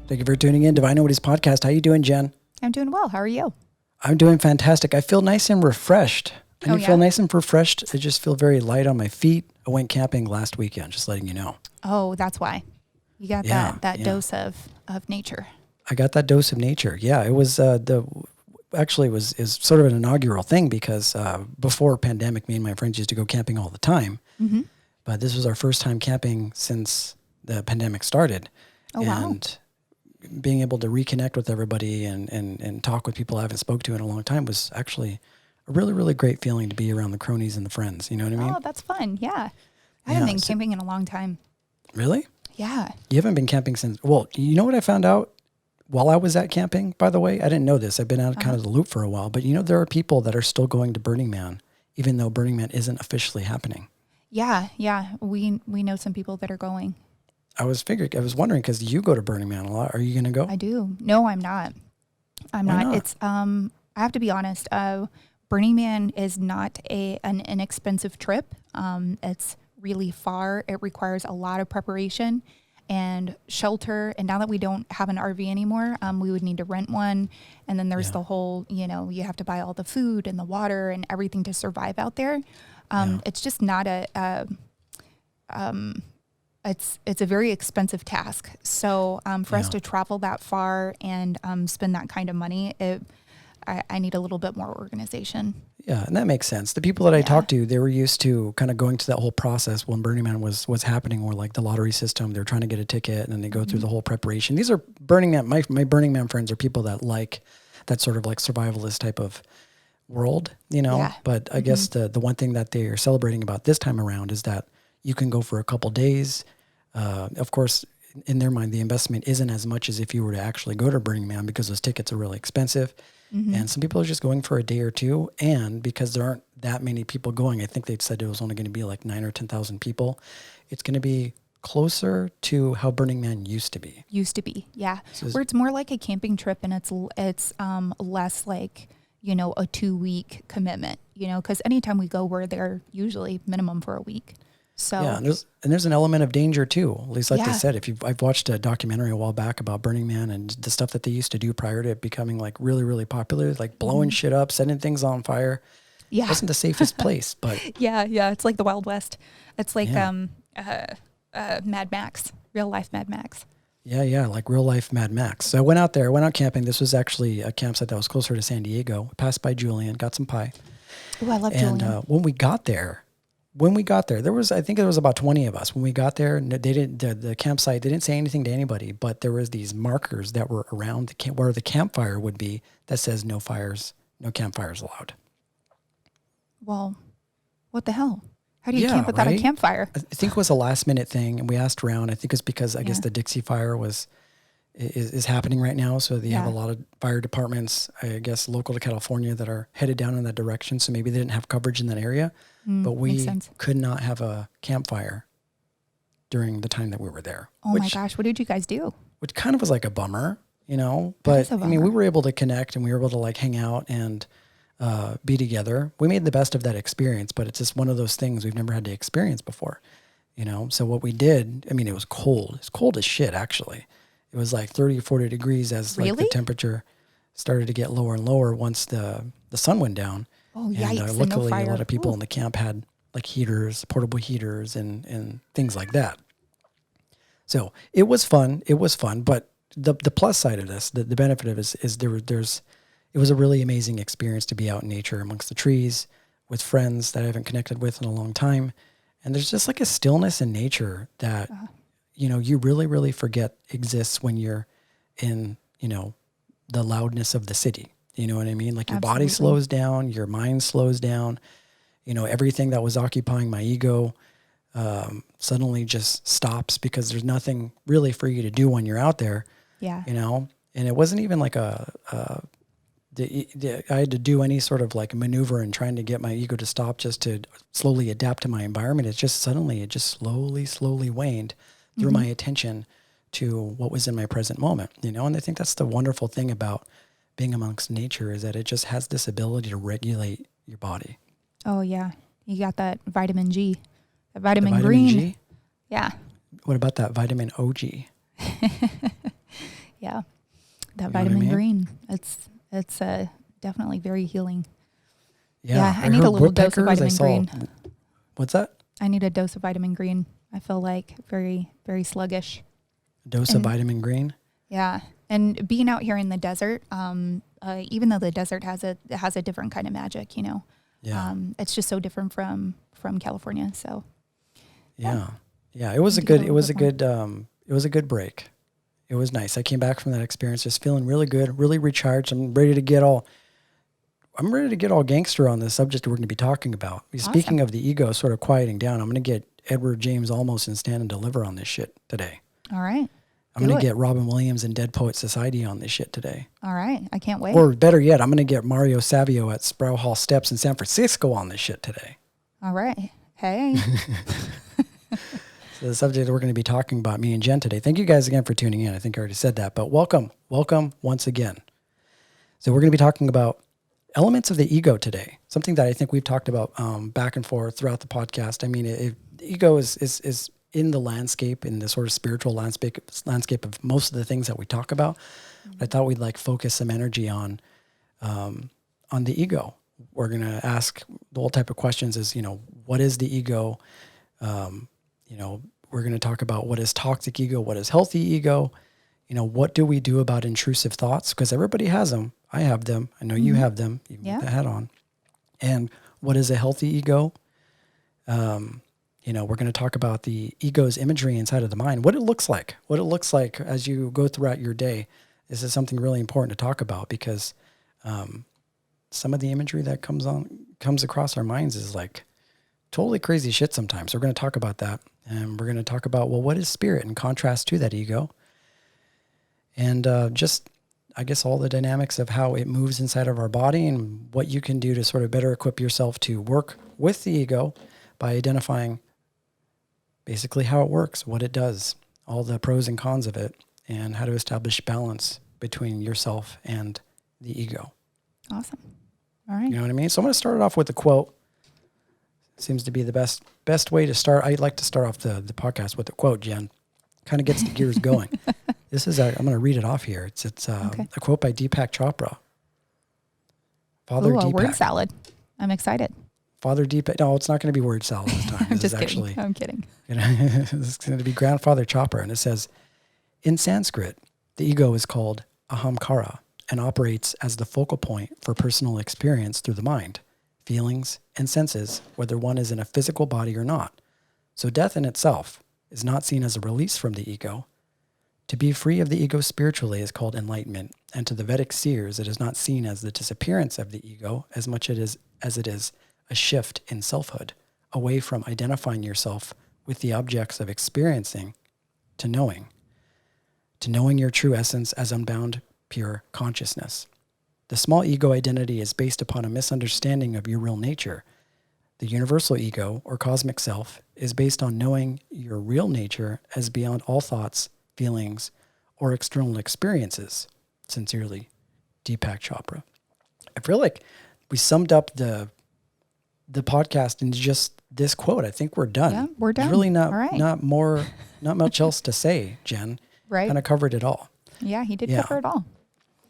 Thank you for tuning in to Nobodies podcast. How you doing, Jen? I'm doing well. How are you? I'm doing fantastic. I feel nice and refreshed. I feel nice and refreshed. I just feel very light on my feet. I went camping last weekend, just letting you know. Oh, that's why. You got that dose of nature. I got that dose of nature. Yeah, it was is sort of an inaugural thing because before pandemic, me and my friends used to go camping all the time. Mm-hmm. But this was our first time camping since the pandemic started. Oh, and being able to reconnect with everybody and talk with people I haven't spoke to in a long time was actually a really, really great feeling to be around the cronies and the friends. You know what I mean? Oh, that's fun. Yeah. I haven't been camping in a long time. Really? Yeah. You haven't been camping since, well, you know what I found out while I was at camping, by the way? I didn't know this. I've been out of kind of the loop for a while, but you know, there are people that are still going to Burning Man, even though Burning Man isn't officially happening. Yeah. Yeah. We know some people that are going. I was wondering, because you go to Burning Man a lot. Are you going to go? I do. No, I'm not. Why not? It's, I have to be honest. Burning Man is not an inexpensive trip. It's really far. It requires a lot of preparation and shelter. And now that we don't have an RV anymore, we would need to rent one. And then there's the whole, you have to buy all the food and the water and everything to survive out there. It's just not it's a very expensive task. So for us to travel that far and spend that kind of money, I need a little bit more organization. Yeah, and that makes sense. The people that I talked to, they were used to kind of going through that whole process when Burning Man was happening, or like the lottery system. They're trying to get a ticket, and then they go through the whole preparation. These are Burning Man. My Burning Man friends are people that like that sort of like survivalist type of world, Yeah. But I guess the one thing that they are celebrating about this time around is that you can go for a couple days. Of course, in their mind, the investment isn't as much as if you were to actually go to Burning Man, because those tickets are really expensive. And some people are just going for a day or two. And because there aren't that many people going, I think they'd said it was only going to be like 9,000 or 10,000 people. It's going to be closer to how Burning Man used to be. Yeah. So where it's more like a camping trip, and it's less like, a 2-week commitment, because anytime we go, we're there usually minimum for a week. So yeah, and there's an element of danger too. At least, like they said, I've watched a documentary a while back about Burning Man and the stuff that they used to do prior to it becoming like really, really popular, like blowing shit up, setting things on fire. Yeah, it wasn't the safest place, but yeah, it's like the Wild West. It's like Mad Max, real life Mad Max. Yeah, like real life Mad Max. So I went out camping. This was actually a campsite that was closer to San Diego. Passed by Julian, got some pie. Oh, I love Julian. And when we got there, I think there was about 20 of us. When we got there, they didn't, the campsite, they didn't say anything to anybody, but there was these markers that were around where the campfire would be that says no campfires allowed. Well, what the hell? How do you camp without a campfire? I think it was a last minute thing, and we asked around. I think it's because I guess the Dixie fire is happening right now. So they have a lot of fire departments, I guess, local to California that are headed down in that direction. So maybe they didn't have coverage in that area. But we could not have a campfire during the time that we were there. Oh my gosh, what did you guys do? Which kind of was like a bummer, But I mean, we were able to connect, and we were able to like hang out and be together. We made the best of that experience, but it's just one of those things we've never had to experience before, So what we did, I mean, it was cold. It's cold as shit, actually. It was like 30 or 40 degrees as like the temperature started to get lower and lower once the sun went down. Oh, yikes. And luckily, a lot of people in the camp had like heaters, portable heaters, and things like that. So it was fun. But the plus side of this, the benefit of it is it was a really amazing experience to be out in nature amongst the trees with friends that I haven't connected with in a long time. And there's just like a stillness in nature that, you really, really forget exists when you're in, the loudness of the city. You know what I mean? Like your body slows down, your mind slows down, everything that was occupying my ego suddenly just stops because there's nothing really for you to do when you're out there. Yeah. And it wasn't even like I had to do any sort of like maneuver in trying to get my ego to stop just to slowly adapt to my environment. It just slowly waned through my attention to what was in my present moment, And I think that's the wonderful thing about being amongst nature is that it just has this ability to regulate your body. Oh yeah. You got that vitamin G, that vitamin green. G? Yeah. What about that vitamin OG? Yeah. That You know what I vitamin mean? green. It's definitely very healing. Yeah. I need a heard little dose of woodpeckers. vitamin green. What's that? I need a dose of vitamin green. I feel like very, very sluggish. A dose of vitamin green? Yeah. And being out here in the desert, even though the desert has a different kind of magic, Yeah. it's just so different from California. So Yeah. It was a good break. It was nice. I came back from that experience just feeling really good, really recharged. I'm ready to get all gangster on the subject we're going to be talking about. Awesome. Speaking of the ego sort of quieting down, I'm going to get Edward James Olmos and Stand and Deliver on this shit today. All right. I'm going to get Robin Williams and Dead Poet Society on this shit today. All right. I can't wait. Or better yet, I'm going to get Mario Savio at Sproul Hall Steps in San Francisco on this shit today. All right. Hey. So the subject we're going to be talking about, me and Jen today. Thank you guys again for tuning in. I think I already said that, but welcome once again. So we're going to be talking about elements of the ego today, something that I think we've talked about back and forth throughout the podcast. I mean, the ego is in the landscape, in the sort of spiritual landscape of most of the things that we talk about. Mm-hmm. I thought we'd focus some energy on the ego. We're going to ask the whole type of questions is, what is the ego? We're going to talk about what is toxic ego, what is healthy ego, what do we do about intrusive thoughts? Because everybody has them. I have them. I know you have them, even with the hat on. And what is a healthy ego? We're going to talk about the ego's imagery inside of the mind, what it looks like as you go throughout your day. This is something really important to talk about because some of the imagery that comes across our minds is totally crazy shit sometimes. So we're going to talk about that. And we're going to talk about, what is spirit in contrast to that ego? And just, I guess, all the dynamics of how it moves inside of our body and what you can do to sort of better equip yourself to work with the ego by identifying basically how it works, what it does, all the pros and cons of it, and how to establish balance between yourself and the ego. Awesome. All right. You know what I mean? So I'm going to start it off with a quote. Seems to be the best way to start. I'd like to start off the podcast with a quote, Jen. Kind of gets the gears going. I'm going to read it off here. It's okay. A quote by Deepak Chopra. Deepak. Word salad. I'm excited. Father Deepak. No, it's not going to be word salad this time. I'm just kidding. I'm kidding. It's going to be Grandfather Chopra. And it says, in Sanskrit, the ego is called ahamkara and operates as the focal point for personal experience through the mind, feelings, and senses, whether one is in a physical body or not. So death in itself is not seen as a release from the ego. To be free of the ego spiritually is called enlightenment, and to the Vedic seers, it is not seen as the disappearance of the ego as much as it is a shift in selfhood, away from identifying yourself with the objects of experiencing to knowing your true essence as unbound, pure consciousness. The small ego identity is based upon a misunderstanding of your real nature. The universal ego, or cosmic self, is based on knowing your real nature as beyond all thoughts, feelings, or external experiences. Sincerely, Deepak Chopra. I feel like we summed up the podcast in just this quote. I think we're done. Yeah, we're done. There's really not much else to say, Jen. Right. Kind of covered it all. Yeah, he did cover it all.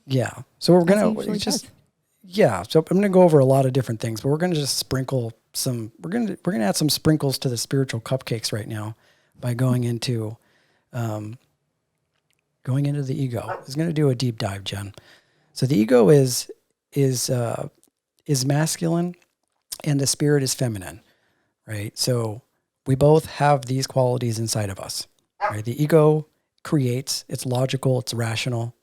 Yeah. So we're going to so I'm going to go over a lot of different things, but we're going to just sprinkle we're going to add some sprinkles to the spiritual cupcakes right now by going into the ego. It's going to do a deep dive, Jen. So the ego is masculine and the spirit is feminine, right? So we both have these qualities inside of us, right? The ego creates, it's logical, it's rational.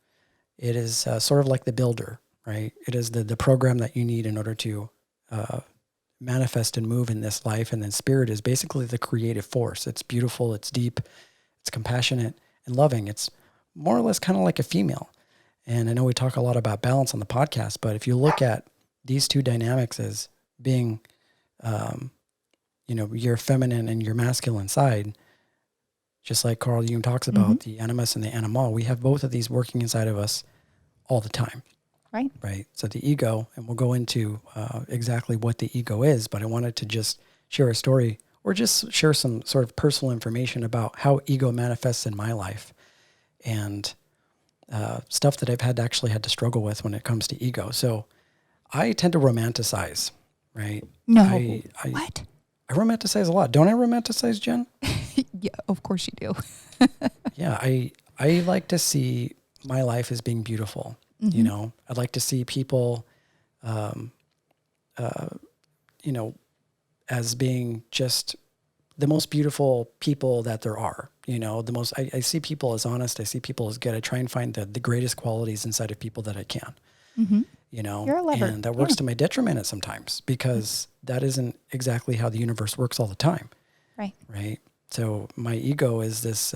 It is sort of like the builder, right? It is the program that you need in order to manifest and move in this life. And then spirit is basically the creative force. It's beautiful, it's deep, it's compassionate and loving. It's more or less kind of like a female. And I know we talk a lot about balance on the podcast, but if you look at these two dynamics as being, your feminine and your masculine side, just like Carl Jung talks about the animus and the animal, we have both of these working inside of us all the time. Right. So the ego, and we'll go into exactly what the ego is, but I wanted to just share a story or just share some sort of personal information about how ego manifests in my life. And stuff that I've actually had to struggle with when it comes to ego. So I tend to romanticize, right? No. I What? I romanticize a lot. Don't I romanticize, Jen? Yeah, of course you do. Yeah, I like to see my life as being beautiful. You know, I'd like to see people, you know, as being just the most beautiful people that there are. You know, the most, I see people as honest. I see people as good. I try and find the greatest qualities inside of people that I can. You know, You're a lover. and that works to my detriment at sometimes because that isn't exactly how the universe works all the time. Right. Right. So my ego is this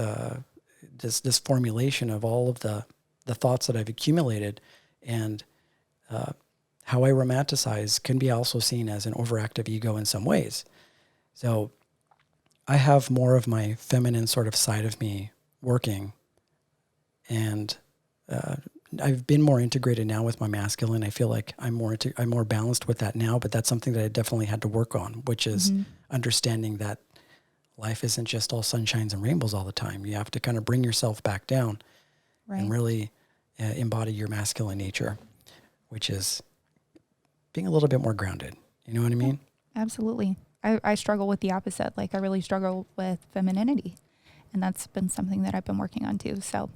this formulation of all of the thoughts that I've accumulated, and how I romanticize can be also seen as an overactive ego in some ways. So I have more of my feminine sort of side of me working, and I've been more integrated now with my masculine. I feel like I'm more balanced with that now, but that's something that I definitely had to work on, which is understanding that life isn't just all sunshines and rainbows all the time. You have to kind of bring yourself back down and really embody your masculine nature, which is being a little bit more grounded. You know what I mean? Absolutely. I struggle with the opposite. Like I really struggle with femininity, and that's been something that I've been working on too. So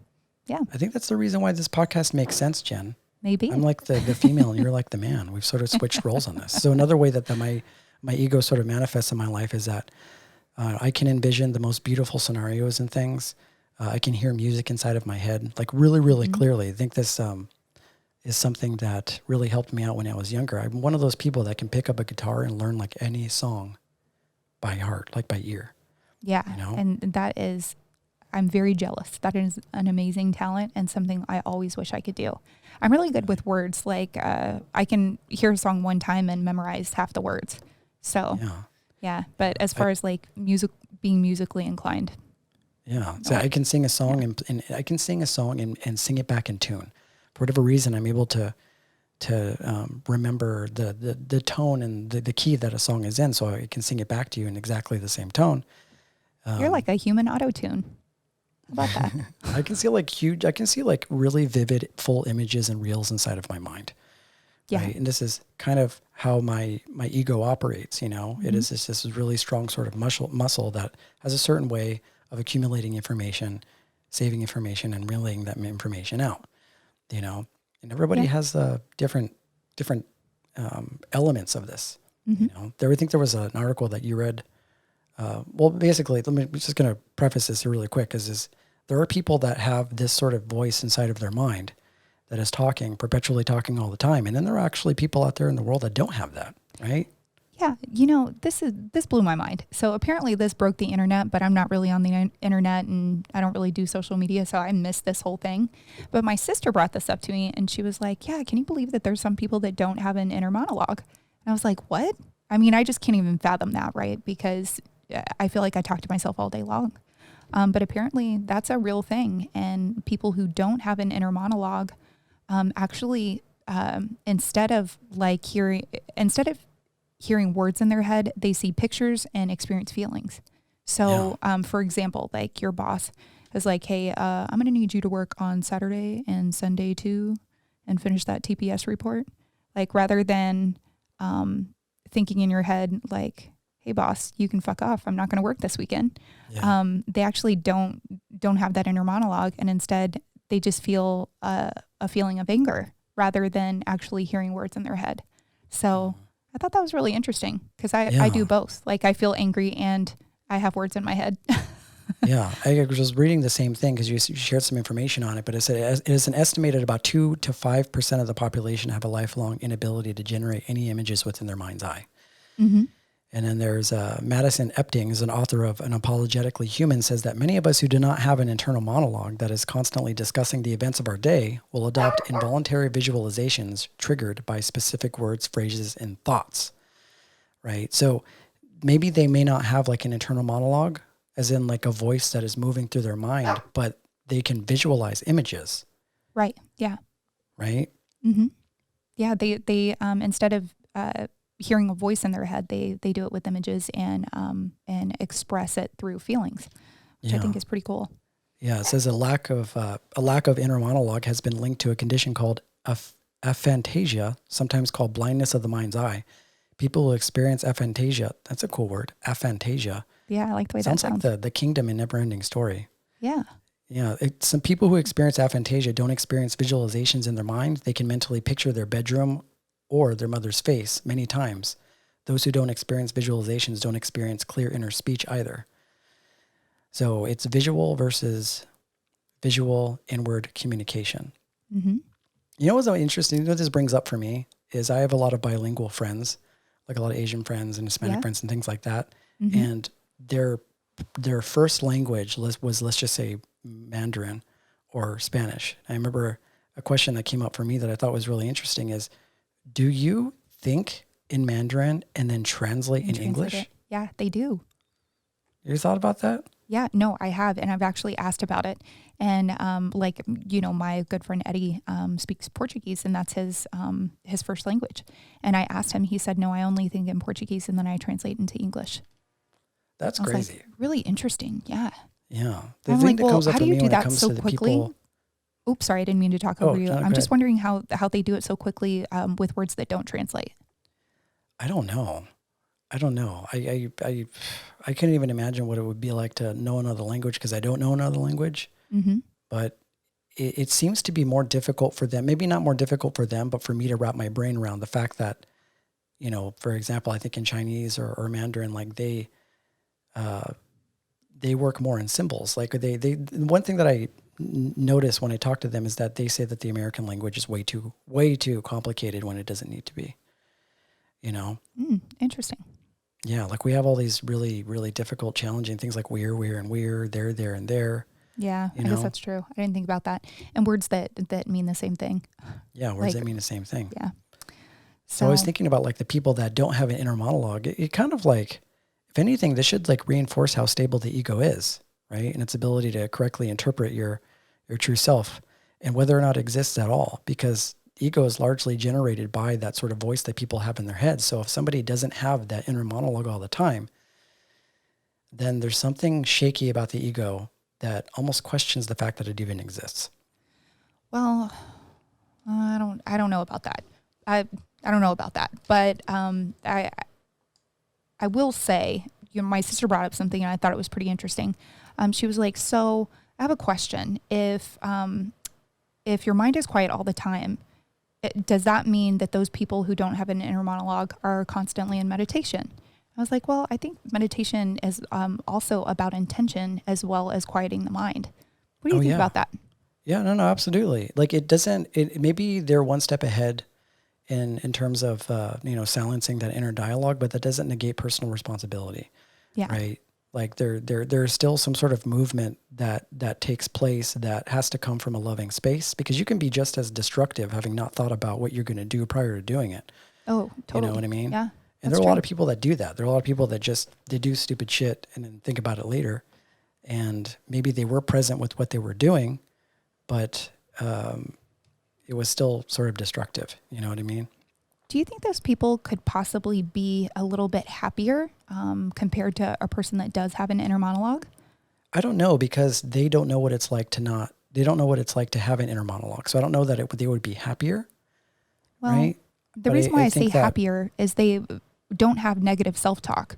yeah. I think that's the reason why this podcast makes sense, Jen. Maybe. I'm like the female and you're like the man. We've sort of switched roles on this. So another way that my ego sort of manifests in my life is that I can envision the most beautiful scenarios and things. I can hear music inside of my head, like really, really clearly. I think this is something that really helped me out when I was younger. I'm one of those people that can pick up a guitar and learn like any song by heart, like by ear. Yeah. You know? And that is, I'm very jealous. That is an amazing talent and something I always wish I could do. I'm really good with words. Like I can hear a song one time and memorize half the words. So yeah. But as far as like being musically inclined. Yeah. So I can sing a song and I can sing a song and sing it back in tune. For whatever reason, I'm able to remember the tone and the key that a song is in, so I can sing it back to you in exactly the same tone. You're like a human auto-tune. How about that? I can see like really vivid, full images and reels inside of my mind. Yeah. Right? And this is kind of how my ego operates, you know. It is this really strong sort of muscle that has a certain way of accumulating information, saving information, and relaying that information out, you know. And everybody has different elements of this. You know, I think there was an article that you read. Well, basically, I'm just going to preface this really quick. Is there are people that have this sort of voice inside of their mind that is perpetually talking all the time, and then there are actually people out there in the world that don't have that, right? Yeah, you know, this blew my mind. So apparently this broke the internet, but I'm not really on the internet and I don't really do social media, so I missed this whole thing. But my sister brought this up to me and she was like, yeah, can you believe that there's some people that don't have an inner monologue? And I was like, what? I mean, I just can't even fathom that, right? Because I feel like I talk to myself all day long. But apparently that's a real thing. And people who don't have an inner monologue actually, instead of hearing words in their head, they see pictures and experience feelings. So, for example, like your boss is like, hey, I'm going to need you to work on Saturday and Sunday too and finish that TPS report. Like rather than thinking in your head like, hey boss, you can fuck off. I'm not going to work this weekend. Yeah. They actually don't have that inner monologue, and instead they just feel a feeling of anger rather than actually hearing words in their head. So I thought that was really interesting because I do both. Like I feel angry and I have words in my head. Yeah, I was just reading the same thing because you shared some information on it, but it said it is an estimated about 2 to 5% of the population have a lifelong inability to generate any images within their mind's eye. Mm-hmm. And then there's Madison Epting, is an author of Unapologetically Human, says that many of us who do not have an internal monologue that is constantly discussing the events of our day will adopt involuntary visualizations triggered by specific words, phrases, and thoughts, right? So maybe they may not have like an internal monologue, as in like a voice that is moving through their mind, but they can visualize images. Right. Yeah. Right. Mm-hmm. Yeah. They instead of hearing a voice in their head, they do it with images and express it through feelings, which I think is pretty cool. Yeah, it says a lack of inner monologue has been linked to a condition called aphantasia, sometimes called blindness of the mind's eye. People who experience aphantasia, that's a cool word, aphantasia. Yeah, I like the way that Sounds like sounds. the kingdom in Neverending Story. Yeah. Yeah, some people who experience aphantasia don't experience visualizations in their mind. They can mentally picture their bedroom or their mother's face many times. Those who don't experience visualizations don't experience clear inner speech either. So it's visual versus visual inward communication. Mm-hmm. You know what's so interesting? You know what this brings up for me is I have a lot of bilingual friends, like a lot of Asian friends and Hispanic Yeah. friends and things like that. Mm-hmm. And their first language was, let's just say, Mandarin or Spanish. I remember a question that came up for me that I thought was really interesting is, do you think in Mandarin and then translate in English? It. Yeah, they do. You thought about that? Yeah, no, I have. And I've actually asked about it. And like, you know, my good friend Eddie speaks Portuguese, and that's his first language. And I asked him, he said, no, I only think in Portuguese and then I translate into English. That's crazy. Like, really interesting. Yeah. Yeah. The I'm thing like, that well, comes up how for do you me do when it that comes so to the quickly? people. Oops, sorry, I didn't mean to talk over you. No, I'm go just ahead. wondering how they do it so quickly with words that don't translate. I don't know. I couldn't even imagine what it would be like to know another language because I don't know another language. Mm-hmm. But it seems to be more difficult for them. Maybe not more difficult for them, but for me to wrap my brain around the fact that, you know, for example, I think in Chinese or Mandarin, like they work more in symbols. Like they one thing that I notice when I talk to them is that they say that the American language is way too complicated when it doesn't need to be. You know? Interesting. Yeah, like we have all these really, really difficult, challenging things like we're, and we're, there, and there. Yeah, I guess that's true. I didn't think about that. And words that mean the same thing. Yeah, words that mean the same thing. Yeah. So I was thinking about like the people that don't have an inner monologue. It kind of like, if anything, this should like reinforce how stable the ego is, right? And its ability to correctly interpret your true self and whether or not it exists at all, because ego is largely generated by that sort of voice that people have in their heads. So if somebody doesn't have that inner monologue all the time, then there's something shaky about the ego that almost questions the fact that it even exists. Well, I don't know about that. I don't know about that, but I will say, you know, my sister brought up something and I thought it was pretty interesting. She was like, "So I have a question. If your mind is quiet all the time, does that mean that those people who don't have an inner monologue are constantly in meditation?" I was like, well, I think meditation is also about intention as well as quieting the mind. What do you think about that? Yeah, no, absolutely. Like maybe they're one step ahead in terms of, silencing that inner dialogue, but that doesn't negate personal responsibility. Yeah. Right. Like there's still some sort of movement that takes place that has to come from a loving space, because you can be just as destructive having not thought about what you're going to do prior to doing it. Oh, totally. You know what I mean? Yeah. And there are a lot of people that do that. There are a lot of people that they do stupid shit and then think about it later. And maybe they were present with what they were doing, but it was still sort of destructive. You know what I mean? Do you think those people could possibly be a little bit happier compared to a person that does have an inner monologue? I don't know, because they don't know what it's like they don't know what it's like to have an inner monologue. So I don't know that they would be happier. Well, right? The reason why I say happier is they don't have negative self-talk,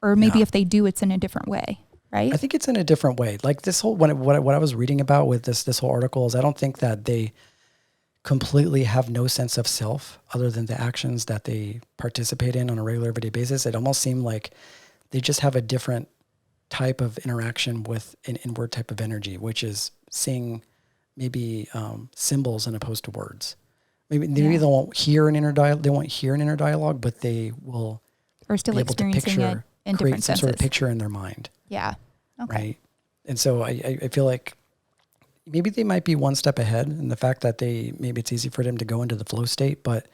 or maybe if they do, it's in a different way, right? I think it's in a different way. Like this whole, what I was reading about with this whole article is I don't think that they completely have no sense of self other than the actions that they participate in on a regular everyday basis. It almost seemed like they just have a different type of interaction with an inward type of energy, which is seeing maybe symbols as opposed to words. Maybe they won't hear an inner dialogue. They won't hear an inner dialogue, but they will still be able to picture, in create some sort of picture in their mind. Yeah. Okay. Right. And so I feel like maybe they might be one step ahead in the fact that maybe it's easy for them to go into the flow state. But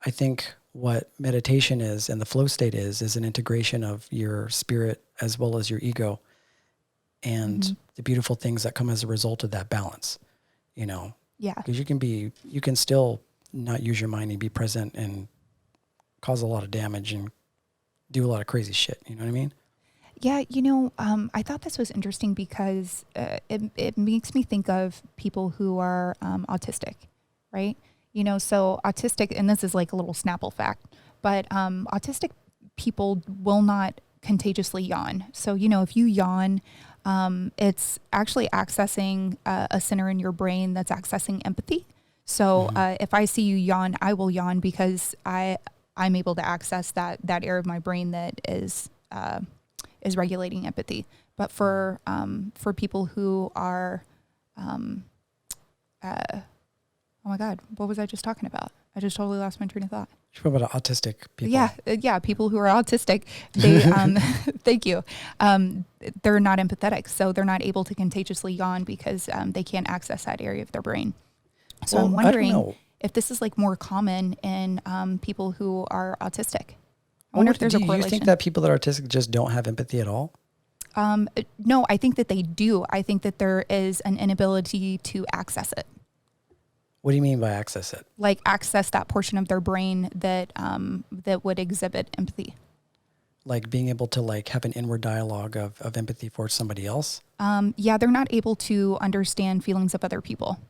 I think what meditation is and the flow state is an integration of your spirit as well as your ego and the beautiful things that come as a result of that balance, you know? Yeah. Because you can still not use your mind and be present and cause a lot of damage and do a lot of crazy shit. You know what I mean? Yeah, I thought this was interesting because it makes me think of people who are autistic, right? So autistic, and this is like a little Snapple fact, but autistic people will not contagiously yawn. So, if you yawn, it's actually accessing a center in your brain that's accessing empathy. So if I see you yawn, I will yawn because I'm able to access that area of my brain that is regulating empathy. But for people who are, oh my God, what was I just talking about? I just totally lost my train of thought. You're talking about autistic people. Yeah, people who are autistic, they, thank you. They're not empathetic, so they're not able to contagiously yawn because they can't access that area of their brain. So I'm wondering if this is like more common in people who are autistic. I wonder if there's a correlation. Do you think that people that are autistic just don't have empathy at all? No, I think that they do. I think that there is an inability to access it. What do you mean by access it? Like access that portion of their brain that that would exhibit empathy. Like being able to like have an inward dialogue of empathy for somebody else? Yeah, they're not able to understand feelings of other people.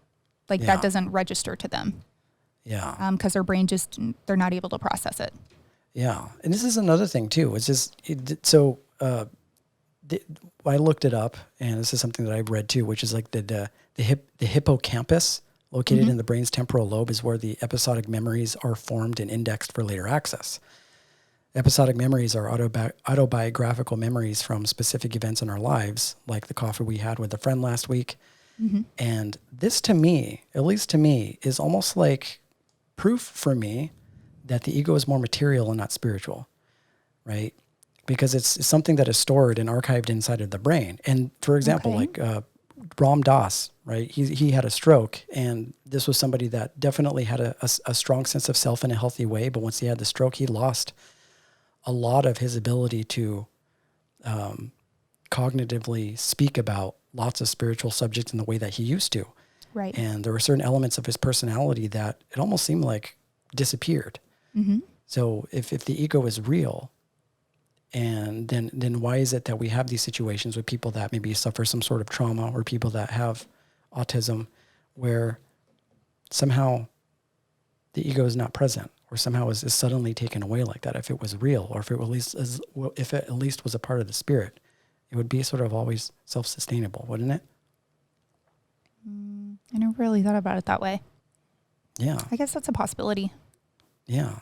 Like that doesn't register to them. Yeah. Because their brain they're not able to process it. Yeah. And this is another thing too. It's just, I looked it up, and this is something that I've read too, which is like the hippocampus located in the brain's temporal lobe is where the episodic memories are formed and indexed for later access. Episodic memories are autobiographical memories from specific events in our lives, like the coffee we had with a friend last week. And this to me, at least to me, is almost like proof for me that the ego is more material and not spiritual, right? Because it's something that is stored and archived inside of the brain. And for example, like Ram Dass, right? He had a stroke, and this was somebody that definitely had a strong sense of self in a healthy way. But once he had the stroke, he lost a lot of his ability to cognitively speak about lots of spiritual subjects in the way that he used to. Right. And there were certain elements of his personality that it almost seemed like disappeared. So if the ego is real, and then why is it that we have these situations with people that maybe suffer some sort of trauma, or people that have autism, where somehow the ego is not present, or somehow is suddenly taken away like that? If it was real, or if it at least was a part of the spirit, it would be sort of always self-sustainable, wouldn't it? I never really thought about it that way. Yeah. I guess that's a possibility. Yeah.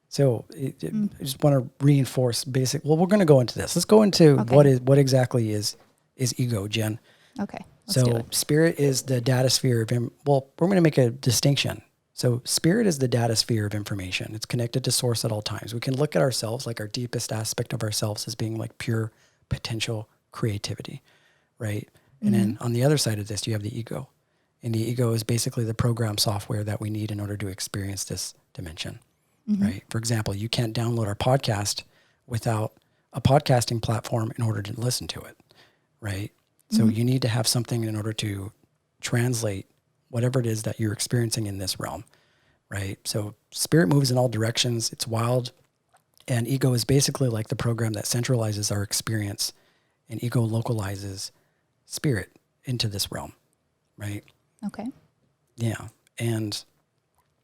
So I just want to reinforce we're going to go into this. Let's go into what exactly is ego, Jen. Okay. So spirit is the data sphere of, we're going to make a distinction. So spirit is the data sphere of information. It's connected to source at all times. We can look at ourselves, like our deepest aspect of ourselves, as being like pure potential creativity, right? And then on the other side of this, you have the ego. And the ego is basically the program software that we need in order to experience this dimension. Right. For example, you can't download our podcast without a podcasting platform in order to listen to it. Right. So you need to have something in order to translate whatever it is that you're experiencing in this realm. Right. So spirit moves in all directions. It's wild. And ego is basically like the program that centralizes our experience, and ego localizes spirit into this realm. Right. Okay. Yeah. And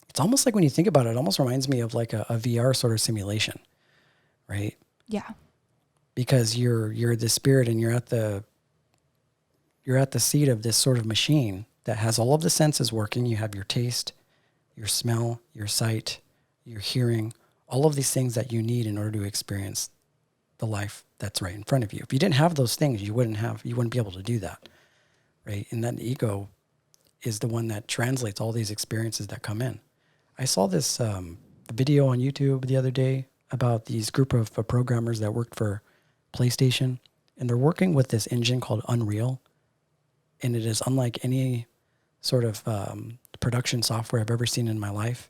it's almost like, when you think about it, it almost reminds me of like a VR sort of simulation, right? Yeah. Because you're the spirit, and you're at the seat of this sort of machine that has all of the senses working. You have your taste, your smell, your sight, your hearing, all of these things that you need in order to experience the life that's right in front of you. If you didn't have those things, you wouldn't be able to do that, right? And that ego is the one that translates all these experiences that come in. I saw this video on YouTube the other day about these group of programmers that worked for PlayStation, and they're working with this engine called Unreal, and it is unlike any sort of production software I've ever seen in my life.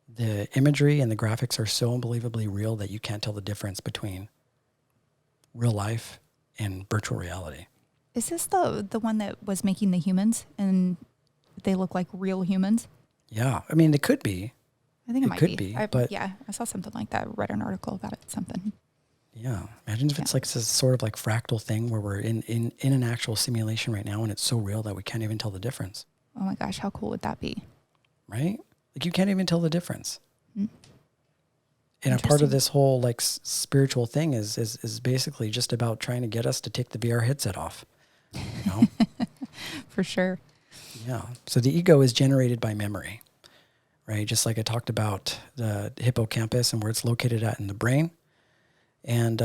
The imagery and the graphics are so unbelievably real that you can't tell the difference between real life and virtual reality. Is this the one that was making the humans, and they look like real humans? Yeah, I mean, it could be. I think it might could be. But I saw something like that. I read an article about it. Something. Yeah. Imagine if it's like this sort of like fractal thing where we're in an actual simulation right now and it's so real that we can't even tell the difference. Oh my gosh, how cool would that be? Right? Like you can't even tell the difference. Mm. And a part of this whole like spiritual thing is basically just about trying to get us to take the VR headset off. You know? For sure. Yeah. So the ego is generated by memory, right? Just like I talked about the hippocampus and where it's located at in the brain. And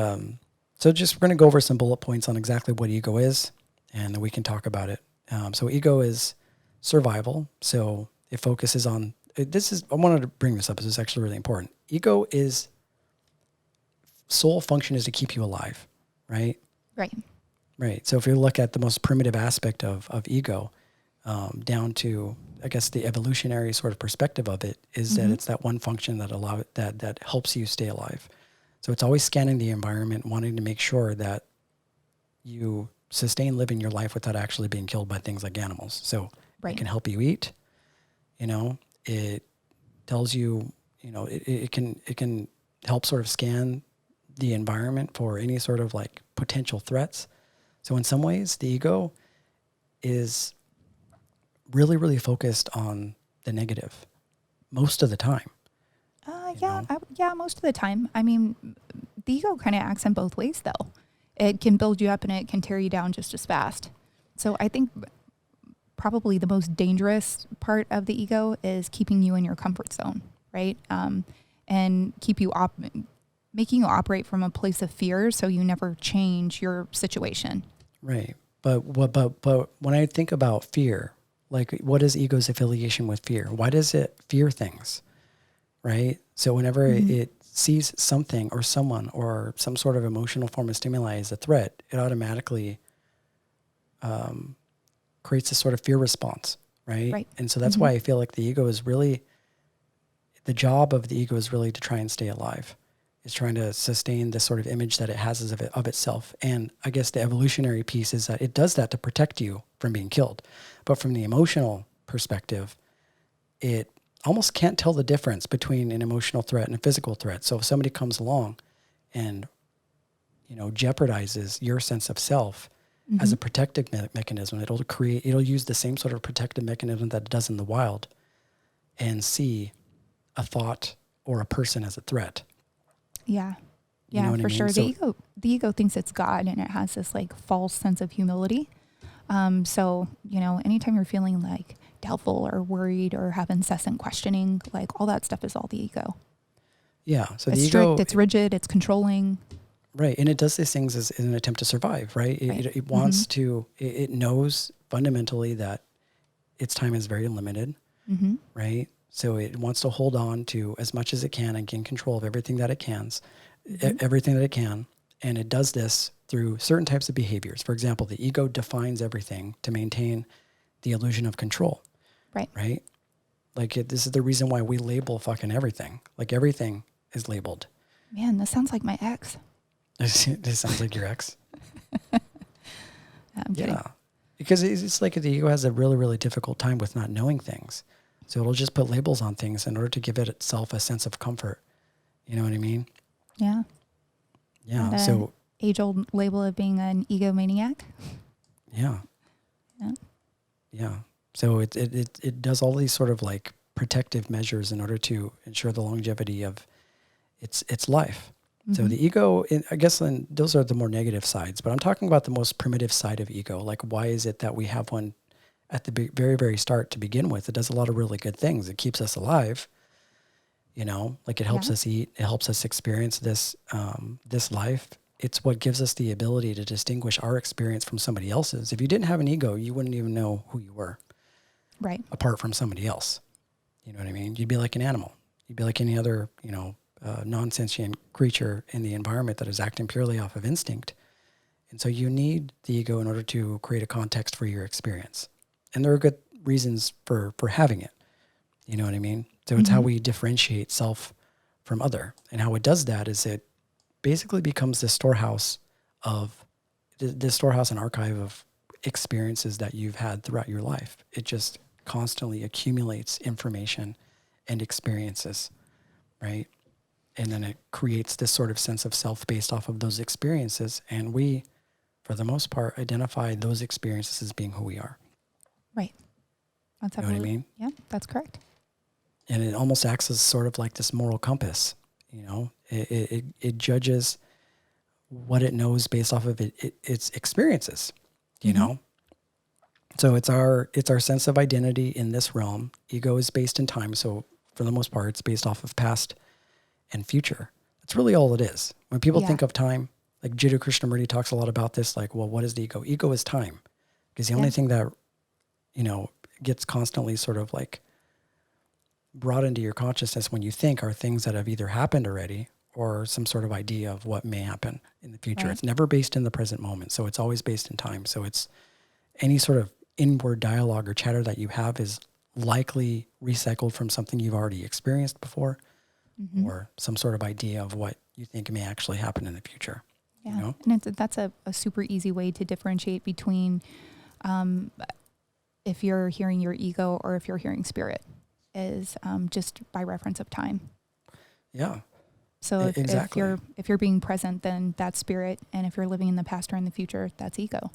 so just we're going to go over some bullet points on exactly what ego is, and then we can talk about it. So ego is survival. So it focuses on, I wanted to bring this up. This is actually really important. Ego is, sole function is to keep you alive, right? Right. Right. So if you look at the most primitive aspect of ego, down to, I guess, the evolutionary sort of perspective of it is that it's that one function that helps you stay alive. So it's always scanning the environment, wanting to make sure that you sustain living your life without actually being killed by things like animals. So it can help you eat. You know, it tells you, you know, it can help sort of scan the environment for any sort of like potential threats. So in some ways, the ego is really, really focused on the negative most of the time. Yeah, most of the time. I mean, the ego kind of acts in both ways, though. It can build you up and it can tear you down just as fast. So I think probably the most dangerous part of the ego is keeping you in your comfort zone, right? And making you operate from a place of fear, so you never change your situation. Right. But when I think about fear, like what is ego's affiliation with fear? Why does it fear things? Right. So whenever it sees something or someone or some sort of emotional form of stimuli as a threat, it automatically creates a sort of fear response. Right. And so that's why I feel like the job of the ego is really to try and stay alive. It's trying to sustain this sort of image that it has of itself. And I guess the evolutionary piece is that it does that to protect you from being killed. But from the emotional perspective, it almost can't tell the difference between an emotional threat and a physical threat. So if somebody comes along and, you know, jeopardizes your sense of self as a protective mechanism, it'll use the same sort of protective mechanism that it does in the wild and see a thought or a person as a threat. Yeah. You know what I for mean? sure. So, The ego thinks it's God, and it has this like false sense of humility. So, you know, anytime you're feeling like doubtful or worried or have incessant questioning, like all that stuff is all the ego. yeah. So It's the strict, ego, it's rigid, it's controlling. right. And it does these things as in an attempt to survive, right? It wants to, it knows fundamentally that its time is very limited, right? So it wants to hold on to as much as it can and gain control of everything that it can, everything that it can. And it does this through certain types of behaviors. For example, the ego defines everything to maintain the illusion of control. Right? Like this is the reason why we label fucking everything. Like everything is labeled. Man, this sounds like my ex. This sounds like your ex. I'm kidding. Yeah. Because it's like the ego has a really, really difficult time with not knowing things. So it'll just put labels on things in order to give it itself a sense of comfort. You know what I mean? Yeah. Yeah. That So age-old label of being an egomaniac. yeah. Yeah. Yeah. So it does all these sort of like protective measures in order to ensure the longevity of its life. So the ego, I guess, then those are the more negative sides. But I'm talking about the most primitive side of ego. Like, why is it that we have one at the very, very start to begin with? It does a lot of really good things. It keeps us alive. You know, like it helps us eat. It helps us experience this life. It's what gives us the ability to distinguish our experience from somebody else's. If you didn't have an ego, you wouldn't even know who you were. Right. Apart from somebody else. You know what I mean? You'd be like an animal. You'd be like any other, non-sentient creature in the environment that is acting purely off of instinct. And so you need the ego in order to create a context for your experience. And there are good reasons for having it. You know what I mean? So it's how we differentiate self from other. And how it does that is it basically becomes this storehouse and archive of experiences that you've had throughout your life. It just constantly accumulates information and experiences, right? And then it creates this sort of sense of self based off of those experiences. And we, for the most part, identify those experiences as being who we are. Right. That's You know what I mean? Yeah, that's correct. And it almost acts as sort of like this moral compass. You know, it judges what it knows based off of its experiences, you know? So it's our sense of identity in this realm. Ego is based in time. So for the most part, it's based off of past and future. That's really all it is. When people think of time, like Jiddu Krishnamurti talks a lot about this, like, well, what is the ego? Ego is time. Because the only thing that, you know, gets constantly sort of like brought into your consciousness when you think are things that have either happened already or some sort of idea of what may happen in the future. Right. It's never based in the present moment. So it's always based in time. So it's any sort of inward dialogue or chatter that you have is likely recycled from something you've already experienced before or some sort of idea of what you think may actually happen in the future. Yeah. You know? And that's a super easy way to differentiate between if you're hearing your ego or if you're hearing spirit is just by reference of time. Yeah. So exactly. if you're being present, then that's spirit. And if you're living in the past or in the future, that's ego.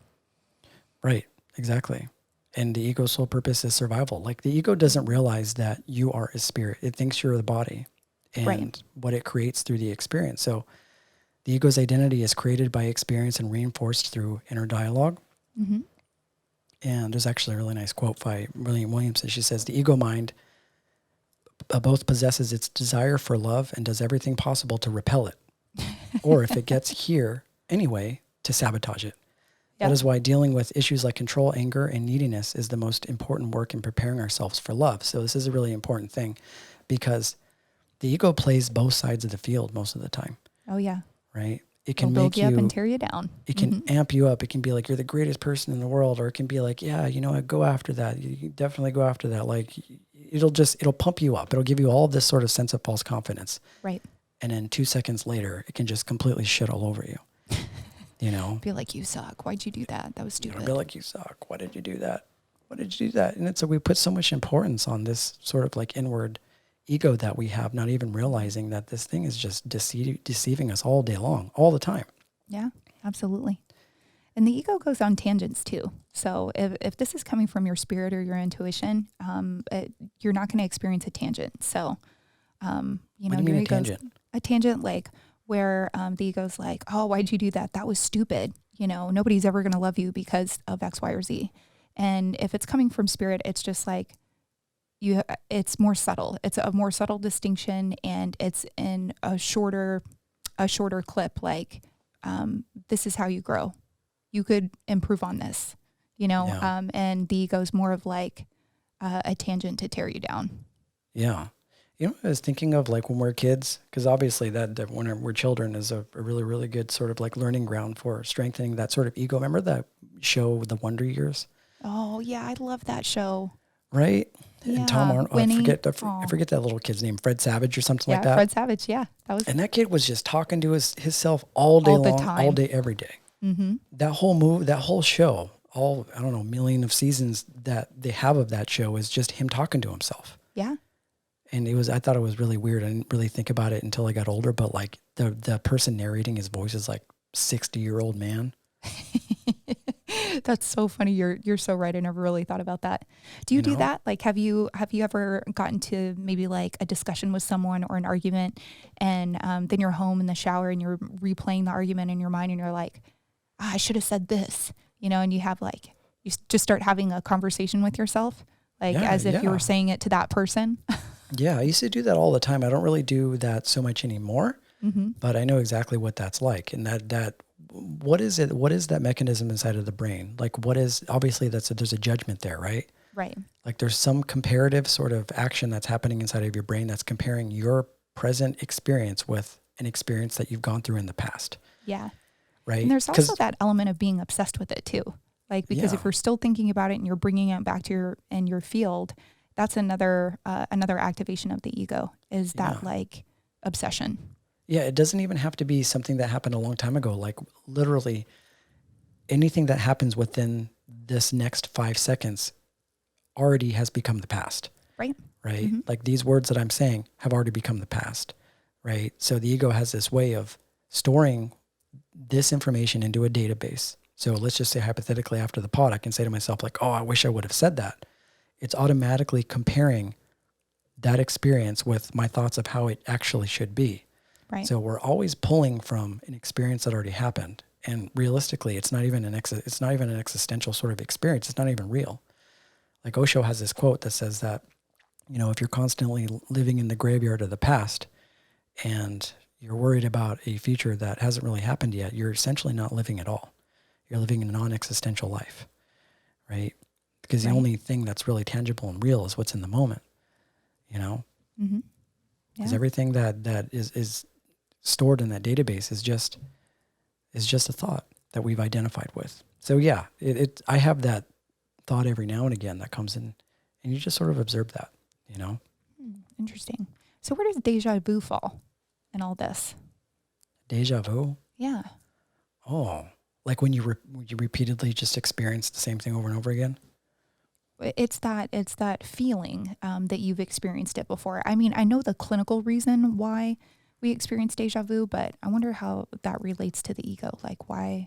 Right. Exactly. And the ego's sole purpose is survival. Like the ego doesn't realize that you are a spirit. It thinks you're the body and what it creates through the experience. So the ego's identity is created by experience and reinforced through inner dialogue. Mm-hmm. And there's actually a really nice quote by William Williamson. She says, the ego mind both possesses its desire for love and does everything possible to repel it. Or if it gets here anyway, to sabotage it. That is why dealing with issues like control, anger, and neediness is the most important work in preparing ourselves for love. So this is a really important thing because the ego plays both sides of the field most of the time. Oh, yeah. Right? It can build you up and tear you down. It can amp you up. It can be like, you're the greatest person in the world. Or it can be like, yeah, you know what, go after that. You definitely go after that. Like, it'll pump you up. It'll give you all this sort of sense of false confidence. Right. And then 2 seconds later, it can just completely shit all over you. You know? Be like, you suck. Why'd you do that? That was stupid. Be like, you suck. Why did you do that? Why did you do that? And so we put so much importance on this sort of like inward ego that we have, not even realizing that this thing is just deceiving us all day long, all the time. Yeah, absolutely. And the ego goes on tangents too. So if this is coming from your spirit or your intuition, you're not going to experience a tangent. So, what do you mean a tangent like where the ego's like, oh, why'd you do that? That was stupid. You know, nobody's ever going to love you because of X, Y, or Z. And if it's coming from spirit, it's just like, it's more subtle. It's a more subtle distinction, and it's in a shorter clip. Like, this is how you grow. You could improve on this, you know? Yeah. And the ego's more of like a tangent to tear you down. Yeah. You know, I was thinking of like when we're kids, because obviously that when we're children is a really, really good sort of like learning ground for strengthening that sort of ego. Remember that show, The Wonder Years? Oh yeah. I love that show. Right? Yeah. And Tom Arnold, I forget that little kid's name, Fred Savage or something like that. Yeah, Fred Savage, yeah. And that kid was just talking to himself all day long, all day, every day. Mm-hmm. That whole show, all, I don't know, million of seasons that they have of that show is just him talking to himself. Yeah. And I thought it was really weird. I didn't really think about it until I got older, but like the person narrating his voice is like 60-year-old man. That's so funny. You're so right. I never really thought about that. Do you do that? Like, have you ever gotten to maybe like a discussion with someone or an argument, and then you're home in the shower and you're replaying the argument in your mind, and you're like, I should have said this, you know, and you have like, you just start having a conversation with yourself, like as if you were saying it to that person. Yeah, I used to do that all the time. I don't really do that so much anymore, but I know exactly what that's like. And that what is it? What is that mechanism inside of the brain? Like, what is, obviously there's a judgment there, right? Right. Like there's some comparative sort of action that's happening inside of your brain that's comparing your present experience with an experience that you've gone through in the past. Yeah. Right. And there's also that element of being obsessed with it too. Like, because if you're still thinking about it and you're bringing it back to your field, that's another activation of the ego, is that like obsession. Yeah, it doesn't even have to be something that happened a long time ago. Like literally anything that happens within this next 5 seconds already has become the past. Right. Right. Mm-hmm. Like these words that I'm saying have already become the past. right? So the ego has this way of storing this information into a database. So let's just say hypothetically after the pod, I can say to myself like, oh, I wish I would have said that. It's automatically comparing that experience with my thoughts of how it actually should be. Right. So we're always pulling from an experience that already happened. And realistically, it's not even an existential sort of experience. It's not even real. Like Osho has this quote that says that, if you're constantly living in the graveyard of the past and you're worried about a future that hasn't really happened yet, you're essentially not living at all. You're living a non-existential life, right? Because the only thing that's really tangible and real is what's in the moment, Mm-hmm. Because everything that is stored in that database is just a thought that we've identified with. So yeah, I have that thought every now and again that comes in, and you just sort of observe that, Interesting. So where does deja vu fall in all this? Deja vu? Yeah. Oh, like when you repeatedly just experience the same thing over and over again? It's that feeling that you've experienced it before. I mean, I know the clinical reason why we experience deja vu, but I wonder how that relates to the ego. Like where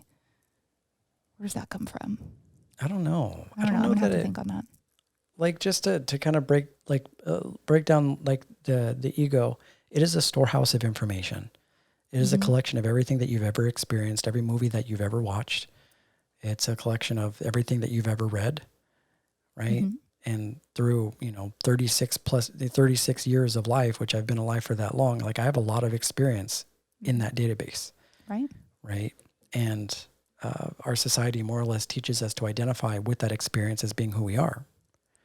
does that come from? I don't know. I don't know. I'm gonna have to think on that. Like just to kind of break down like the ego, it is a storehouse of information. It is a collection of everything that you've ever experienced, every movie that you've ever watched. It's a collection of everything that you've ever read, right? Mm-hmm. And through, 36 years of life, which I've been alive for that long, like I have a lot of experience in that database. Right. Right. And our society more or less teaches us to identify with that experience as being who we are.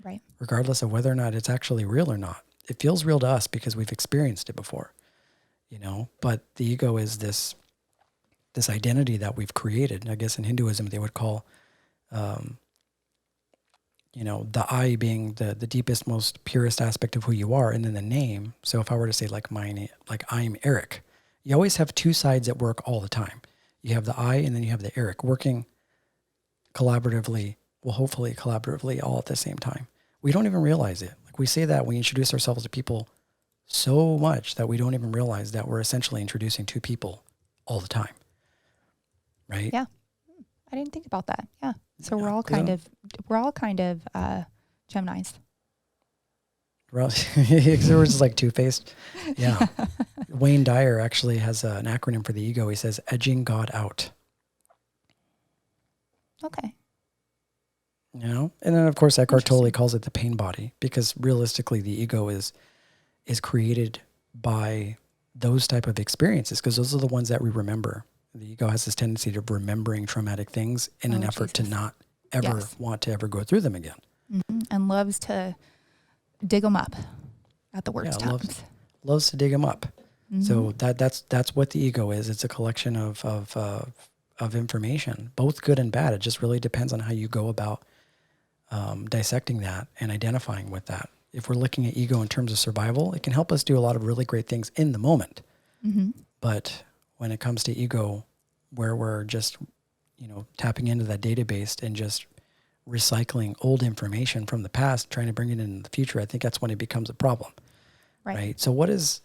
Right. Regardless of whether or not it's actually real or not. It feels real to us because we've experienced it before, but the ego is this identity that we've created. I guess in Hinduism, they would call, the I being the deepest, most purest aspect of who you are. And then the name. So if I were to say like I'm Eric, you always have two sides at work all the time. You have the I and then you have the Eric working collaboratively, hopefully collaboratively all at the same time. We don't even realize it. Like we say that we introduce ourselves to people so much that we don't even realize that we're essentially introducing two people all the time. Right? Yeah. I didn't think about that. Yeah. So we're all kind of Geminis. We're just like two-faced. Yeah. Wayne Dyer actually has an acronym for the ego. He says, edging God out. Okay. And then of course Eckhart Tolle calls it the pain body, because realistically the ego is created by those type of experiences, because those are the ones that we remember. The ego has this tendency to remembering traumatic things in an effort to not ever want to ever go through them again. Mm-hmm. And loves to dig them up at the worst times. Loves to dig them up. Mm-hmm. So that's what the ego is. It's a collection of information, both good and bad. It just really depends on how you go about dissecting that and identifying with that. If we're looking at ego in terms of survival, it can help us do a lot of really great things in the moment. Mm-hmm. But when it comes to ego, where we're just, tapping into that database and just recycling old information from the past, trying to bring it into the future, I think that's when it becomes a problem. Right? So what is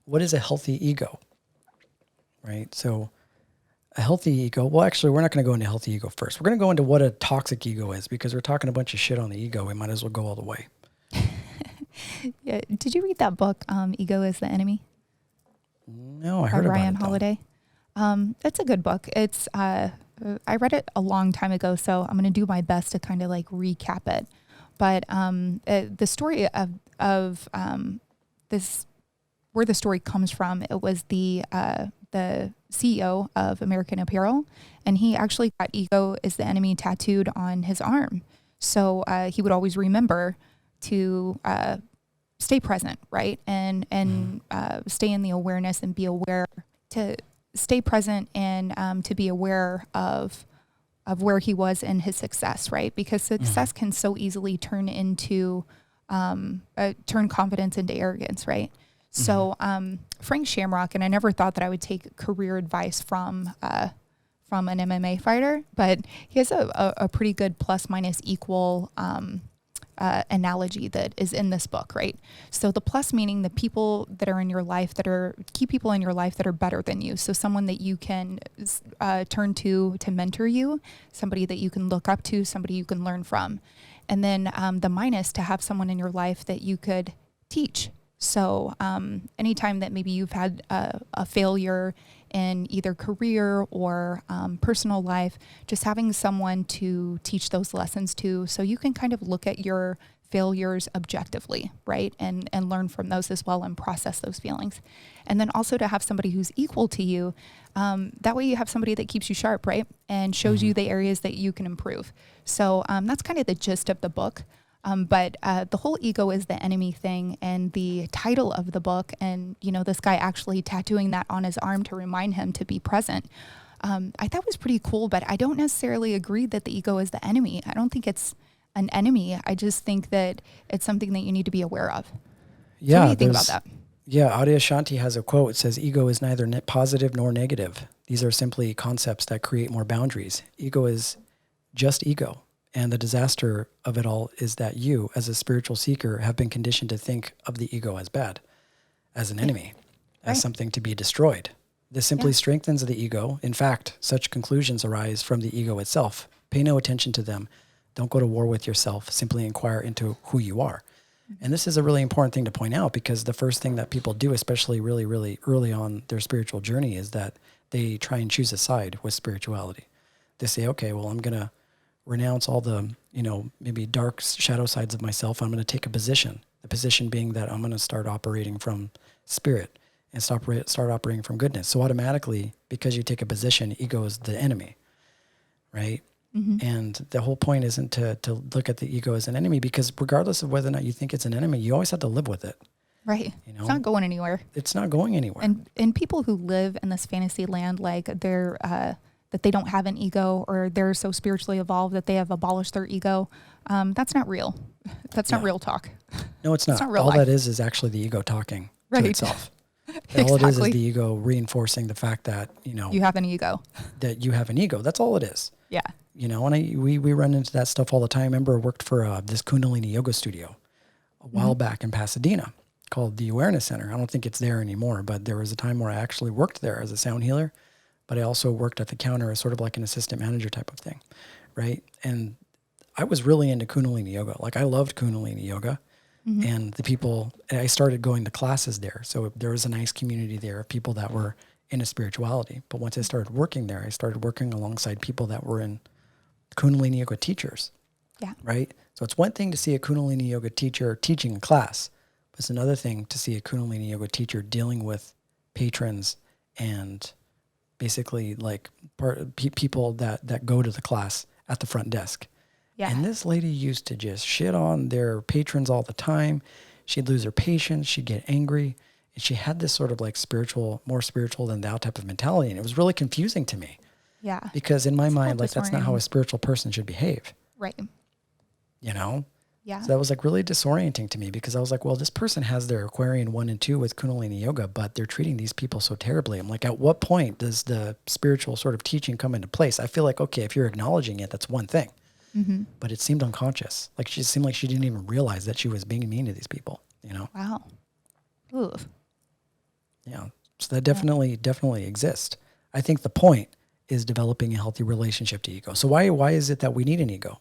a healthy ego? Right? So a healthy ego, well, actually, we're not going to go into healthy ego first. We're going to go into what a toxic ego is, because we're talking a bunch of shit on the ego. We might as well go all the way. Yeah. Did you read that book, Ego is the Enemy? No, I heard about Ryan it. Holiday. It's a good book. It's I read it a long time ago, so I'm going to do my best to kind of like recap it. But the story of this, where the story comes from, it was the CEO of American Apparel, and he actually got "Ego is the Enemy" tattooed on his arm, so he would always remember to stay present, right, and stay in the awareness and be aware, to stay present and to be aware of where he was in his success, right? Because success can so easily turn into turn confidence into arrogance, right? So Frank Shamrock, and I never thought that I would take career advice from an MMA fighter, but he has a pretty good plus minus equal analogy that is in this book, right? So the plus meaning the people that are in your life that are key people in your life that are better than you. So someone that you can turn to mentor you, somebody that you can look up to, somebody you can learn from. And then the minus, to have someone in your life that you could teach. So anytime that maybe you've had a failure in either career or personal life, just having someone to teach those lessons to, so you can kind of look at your failures objectively, right? And learn from those as well and process those feelings. And then also to have somebody who's equal to you. That way you have somebody that keeps you sharp, right? And shows you the areas that you can improve. So that's kind of the gist of the book. But the whole ego is the enemy thing, and the title of the book, and this guy actually tattooing that on his arm to remind him to be present, I thought was pretty cool. But I don't necessarily agree that the ego is the enemy. I don't think it's an enemy. I just think that it's something that you need to be aware of. Yeah, so what do you think about that? Yeah, Adyashanti has a quote. It says, "Ego is neither positive nor negative. These are simply concepts that create more boundaries. Ego is just ego. And the disaster of it all is that you, as a spiritual seeker, have been conditioned to think of the ego as bad, as an enemy, as something to be destroyed. This simply strengthens the ego. In fact, such conclusions arise from the ego itself. Pay no attention to them. Don't go to war with yourself. Simply inquire into who you are." And this is a really important thing to point out, because the first thing that people do, especially really, really early on their spiritual journey, is that they try and choose a side with spirituality. They say, okay, well, I'm going to renounce all the, maybe dark shadow sides of myself. I'm going to take a position. The position being that I'm going to start operating from spirit and start operating from goodness. So automatically, because you take a position, ego is the enemy, right? Mm-hmm. And the whole point isn't to look at the ego as an enemy, because regardless of whether or not you think it's an enemy, you always have to live with it. Right. It's not going anywhere. It's not going anywhere. And people who live in this fantasy land, like they're, that they don't have an ego, or they're so spiritually evolved that they have abolished their ego. That's not real. That's not real talk. No, it's not. It's not real all life. that is actually the ego talking to itself. Exactly. All it is the ego reinforcing the fact that, you have an ego. That you have an ego. That's all it is. Yeah. And we run into that stuff all the time. I remember I worked for this Kundalini yoga studio a while back in Pasadena called the Awareness Center. I don't think it's there anymore, but there was a time where I actually worked there as a sound healer, but I also worked at the counter as sort of like an assistant manager type of thing, right? And I was really into Kundalini yoga. Like, I loved Kundalini yoga. And the people, I started going to classes there. So there was a nice community there of people that were into spirituality. But once I started working there, I started working alongside people that were in Kundalini yoga teachers. Yeah. Right? So it's one thing to see a Kundalini yoga teacher teaching a class, but it's another thing to see a Kundalini yoga teacher dealing with patrons and basically like people that go to the class at the front desk. Yeah. And this lady used to just shit on their patrons all the time. She'd lose her patience. She'd get angry. And she had this sort of like more spiritual than thou type of mentality. And it was really confusing to me. Yeah. Because in my mind, like, that's not how a spiritual person should behave. Right. Yeah. So that was like really disorienting to me, because I was like, well, this person has their Aquarian 1 and 2 with Kundalini yoga, but they're treating these people so terribly. I'm like, at what point does the spiritual sort of teaching come into place? I feel like, okay, if you're acknowledging it, that's one thing. But it seemed unconscious. Like, she seemed like she didn't even realize that she was being mean to these people, Wow. Ooh. Yeah. So that definitely exists. I think the point is developing a healthy relationship to ego. So why is it that we need an ego?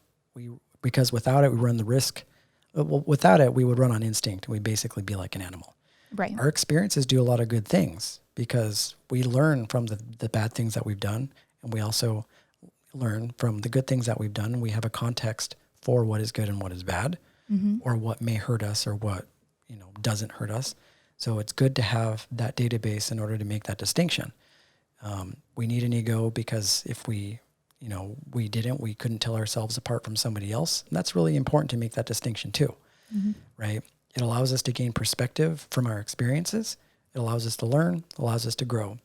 Because without it, we run the risk. Well, without it, we would run on instinct. We'd basically be like an animal. Right. Our experiences do a lot of good things because we learn from the bad things that we've done, and we also learn from the good things that we've done. We have a context for what is good and what is bad, or what may hurt us or what doesn't hurt us. So it's good to have that database in order to make that distinction. We need an ego because if we couldn't tell ourselves apart from somebody else. And that's really important to make that distinction too, right? It allows us to gain perspective from our experiences. It allows us to learn, allows us to grow.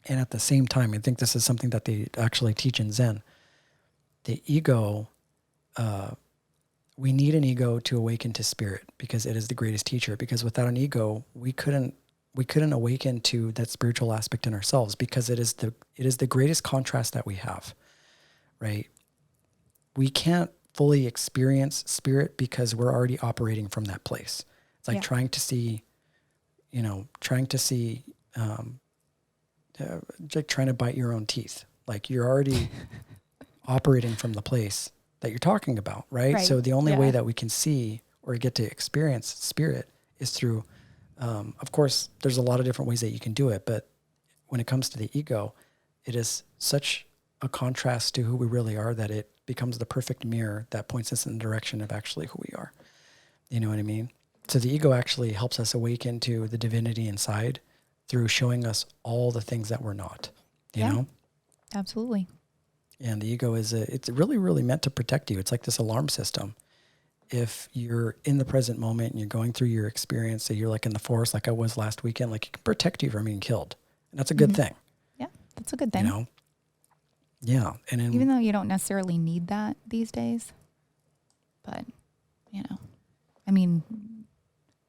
And at the same time, I think this is something that they actually teach in Zen. The ego, we need an ego to awaken to spirit because it is the greatest teacher. Because without an ego, we couldn't awaken to that spiritual aspect in ourselves, because it is the greatest contrast that we have, right? We can't fully experience spirit because we're already operating from that place. It's like trying to see, like trying to bite your own teeth. Like you're already operating from the place that you're talking about, right? So the only way that we can see or get to experience spirit is through, of course, there's a lot of different ways that you can do it, but when it comes to the ego, it is such a contrast to who we really are that it becomes the perfect mirror that points us in the direction of actually who we are. You know what I mean? So the ego actually helps us awaken to the divinity inside through showing us all the things that we're not, you know? Absolutely. And the ego it's really, really meant to protect you. It's like this alarm system. If you're in the present moment and you're going through your experience, say you're like in the forest, like I was last weekend, like it can protect you from being killed. And that's a good thing. Yeah, that's a good thing. You know? Yeah. And even though you don't necessarily need that these days, but I mean,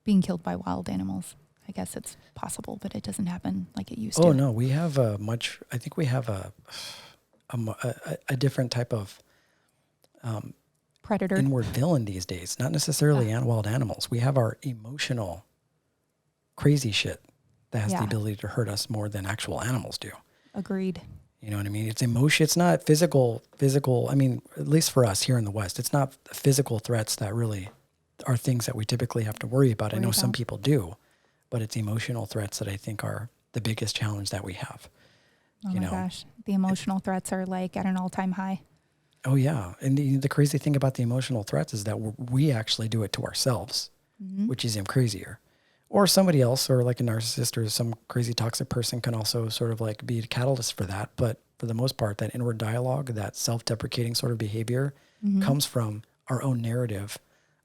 being killed by wild animals, I guess it's possible, but it doesn't happen like it used to. Oh no, we have I think we have a different type of predator, inward villain these days. Not necessarily wild animals. We have our emotional crazy shit that has the ability to hurt us more than actual animals do. Agreed. You know what I mean? It's emotion. It's not physical. I mean, at least for us here in the West, it's not physical threats that really are things that we typically have to worry about. I know some people do, but it's emotional threats that I think are the biggest challenge that we have. Oh my gosh. The emotional threats are like at an all-time high. Oh yeah. And the crazy thing about the emotional threats is that we actually do it to ourselves, which is even crazier. Or somebody else, or like a narcissist or some crazy toxic person can also sort of like be a catalyst for that. But for the most part, that inward dialogue, that self-deprecating sort of behavior comes from our own narrative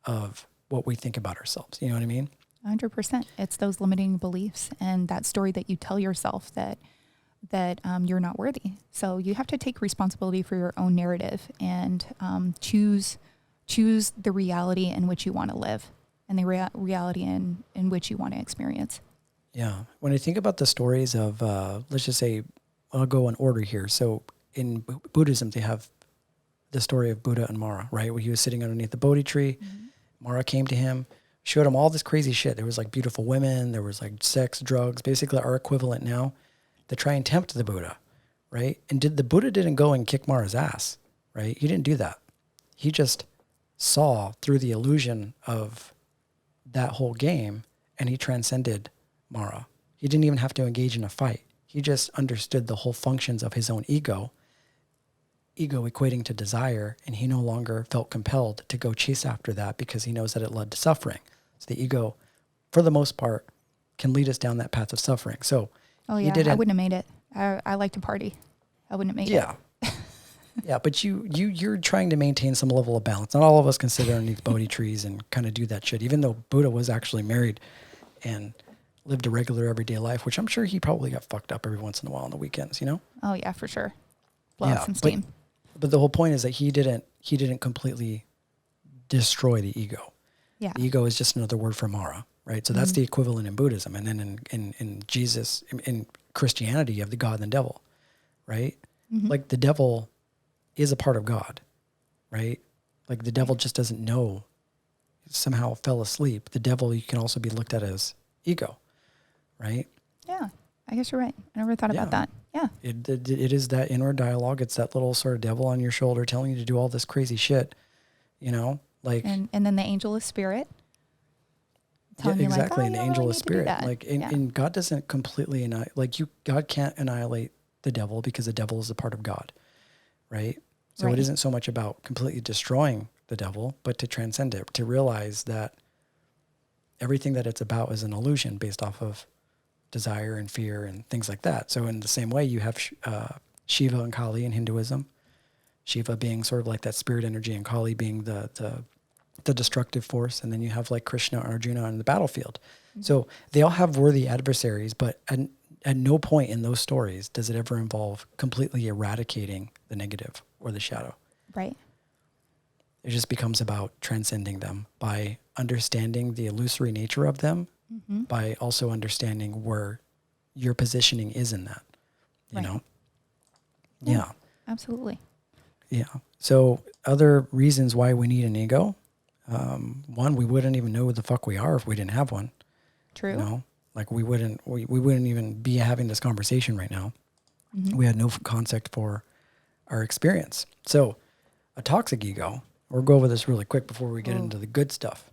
of what we think about ourselves. You know what I mean? 100%. It's those limiting beliefs and that story that you tell yourself that you're not worthy. So you have to take responsibility for your own narrative and choose the reality in which you want to live and the reality in which you want to experience. Yeah. When I think about the stories of, let's just say, I'll go in order here. So in Buddhism, they have the story of Buddha and Mara, right? Where he was sitting underneath the Bodhi tree. Mara came to him, showed him all this crazy shit. There was like beautiful women, there was like sex, drugs, basically our equivalent now, to try and tempt the Buddha, right? And the Buddha didn't go and kick Mara's ass, right? He didn't do that. He just saw through the illusion of that whole game and he transcended Mara. He didn't even have to engage in a fight. He just understood the whole functions of his own ego equating to desire, and he no longer felt compelled to go chase after that because he knows that it led to suffering. So the ego, for the most part, can lead us down that path of suffering. So I wouldn't have made it. I like to party. I wouldn't have made it. Yeah, but you're trying to maintain some level of balance. Not all of us can sit underneath Bodhi trees and kind of do that shit, even though Buddha was actually married and lived a regular everyday life, which I'm sure he probably got fucked up every once in a while on the weekends, you know? Oh yeah, for sure. Blow off some steam. But the whole point is that he didn't completely destroy the ego. Yeah. The ego is just another word for Mara, right? So that's the equivalent in Buddhism. And then in Jesus, in Christianity, you have the God and the devil, right? Like the devil is a part of God, right? Like the devil just doesn't know, somehow fell asleep. The devil, you can also be looked at as ego, right? Yeah, I guess you're right. I never thought about that. Yeah. It is that inward dialogue. It's that little sort of devil on your shoulder telling you to do all this crazy shit, you know? Like, and then the angel is spirit. Yeah, exactly. Like, an angel is spirit. Like, and God doesn't completely annihilate. God can't annihilate the devil because the devil is a part of God, right? So it isn't so much about completely destroying the devil, but to transcend it, to realize that everything that it's about is an illusion based off of desire and fear and things like that. So in the same way, you have Shiva and Kali in Hinduism. Shiva being sort of like that spirit energy, and Kali being the destructive force, and then you have like Krishna or Arjuna on the battlefield. So they all have worthy adversaries, but at no point in those stories does it ever involve completely eradicating the negative or the shadow. Right. It just becomes about transcending them by understanding the illusory nature of them, by also understanding where your positioning is in that, you know? Yeah. Absolutely. Yeah. So other reasons why we need an ego. One, we wouldn't even know who the fuck we are if we didn't have one. True. You know, like we wouldn't even be having this conversation right now. Mm-hmm. We had no concept for our experience. So a toxic ego, we'll go over this really quick before we get into the good stuff,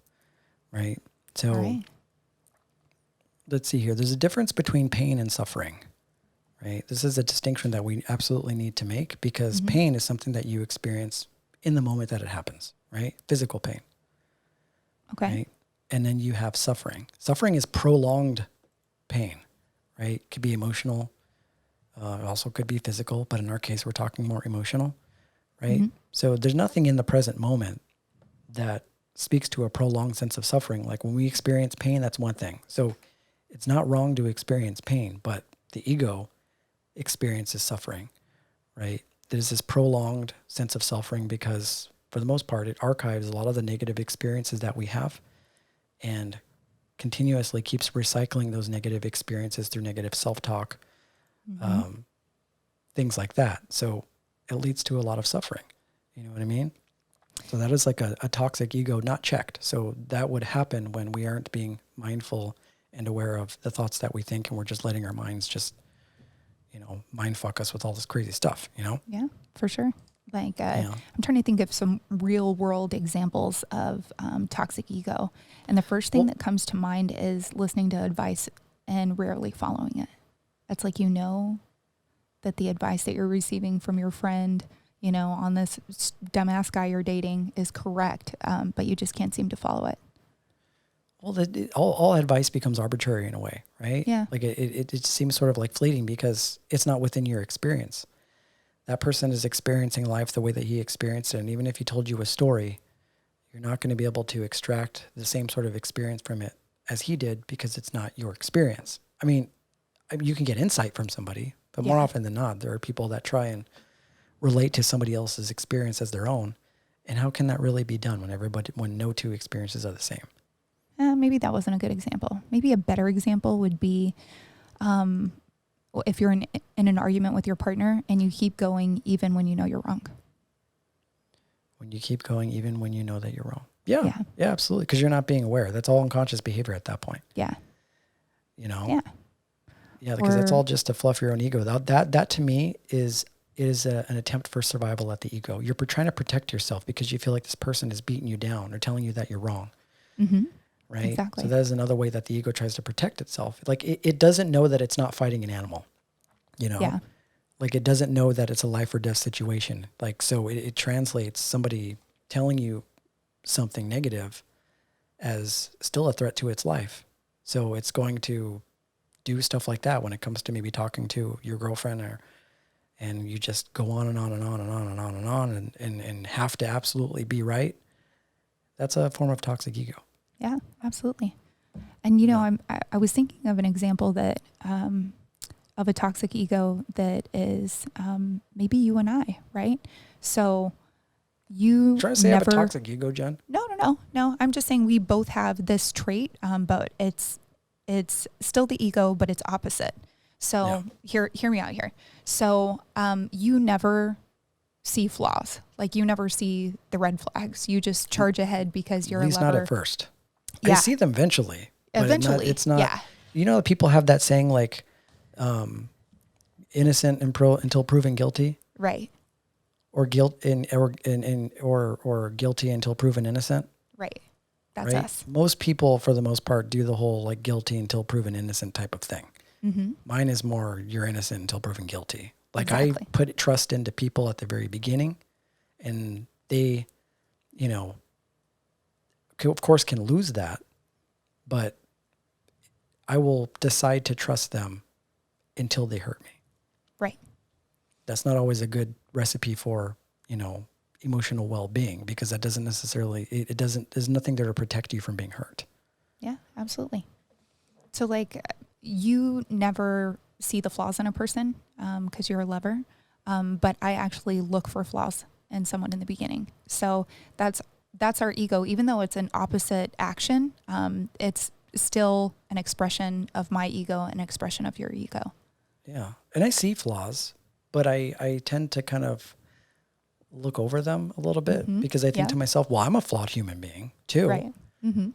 right? So Right. let's see here. There's a difference between pain and suffering, right? This is a distinction that we absolutely need to make because pain is something that you experience in the moment that it happens, right? Physical pain. Okay. Right? And then you have suffering. Suffering is prolonged pain, right? Could be emotional. It also could be physical, but in our case, we're talking more emotional, right? Mm-hmm. So there's nothing in the present moment that speaks to a prolonged sense of suffering. Like when we experience pain, that's one thing. So it's not wrong to experience pain, but the ego experiences suffering, right? There's this prolonged sense of suffering because for the most part, it archives a lot of the negative experiences that we have and continuously keeps recycling those negative experiences through negative self-talk, things like that. So it leads to a lot of suffering. You know what I mean? So that is like a toxic ego not checked. So that would happen when we aren't being mindful and aware of the thoughts that we think, and we're just letting our minds just, mind fuck us with all this crazy stuff, Yeah, for sure. Like, Yeah. I'm trying to think of some real world examples of toxic ego. And the first thing that comes to mind is listening to advice and rarely following it. It's like, that the advice that you're receiving from your friend, on this dumbass guy you're dating is correct, but you just can't seem to follow it. Well, all advice becomes arbitrary in a way, right? Yeah. Like it seems sort of like fleeting because it's not within your experience. That person is experiencing life the way that he experienced it. And even if he told you a story, you're not going to be able to extract the same sort of experience from it as he did because it's not your experience. I mean, you can get insight from somebody, but more often than not, there are people that try and relate to somebody else's experience as their own. And how can that really be done when no two experiences are the same? Maybe that wasn't a good example. Maybe a better example would be if you're in an argument with your partner and you keep going even when you know you're wrong. When you keep going even when you know that you're wrong. Yeah, absolutely. Because you're not being aware. That's all unconscious behavior at that point. Yeah. Yeah. Yeah, because that's all just to fluff your own ego. That to me is an attempt for survival at the ego. You're trying to protect yourself because you feel like this person is beating you down or telling you that you're wrong. Mm-hmm. Right? Exactly. So that is another way that the ego tries to protect itself. Like it doesn't know that it's not fighting an animal, Yeah. Like it doesn't know that it's a life or death situation. Like, so it translates somebody telling you something negative as still a threat to its life. So it's going to do stuff like that when it comes to maybe talking to your girlfriend and you just go on and on and on and on and on and on and have to absolutely be right. That's a form of toxic ego. Yeah, absolutely. And I was thinking of an example that of a toxic ego that is maybe you and I, right? So you Trying to say I have a toxic ego, Jen? No. I'm just saying we both have this trait, but it's still the ego, but it's opposite. So hear me out here. So you never see flaws. Like you never see the red flags. You just charge ahead because you're at least a lover. Not at first. Yeah. I see them eventually. Eventually. It's not. Yeah. People have that saying like, innocent until proven guilty. Right. Or or guilty until proven innocent. Right. That's us. Most people, for the most part, do the whole like guilty until proven innocent type of thing. Mm-hmm. Mine is more you're innocent until proven guilty. Like exactly. I put trust into people at the very beginning, and they, of course, can lose that, but I will decide to trust them until they hurt me. Right. That's not always a good recipe for, emotional well-being because that doesn't necessarily, there's nothing there to protect you from being hurt. Yeah, absolutely. So like you never see the flaws in a person because you're a lover, but I actually look for flaws in someone in the beginning. So that's our ego. Even though it's an opposite action, it's still an expression of my ego, an expression of your ego. Yeah. And I see flaws, but I tend to kind of look over them a little bit because I think to myself, well, I'm a flawed human being too. Right. Mm-hmm.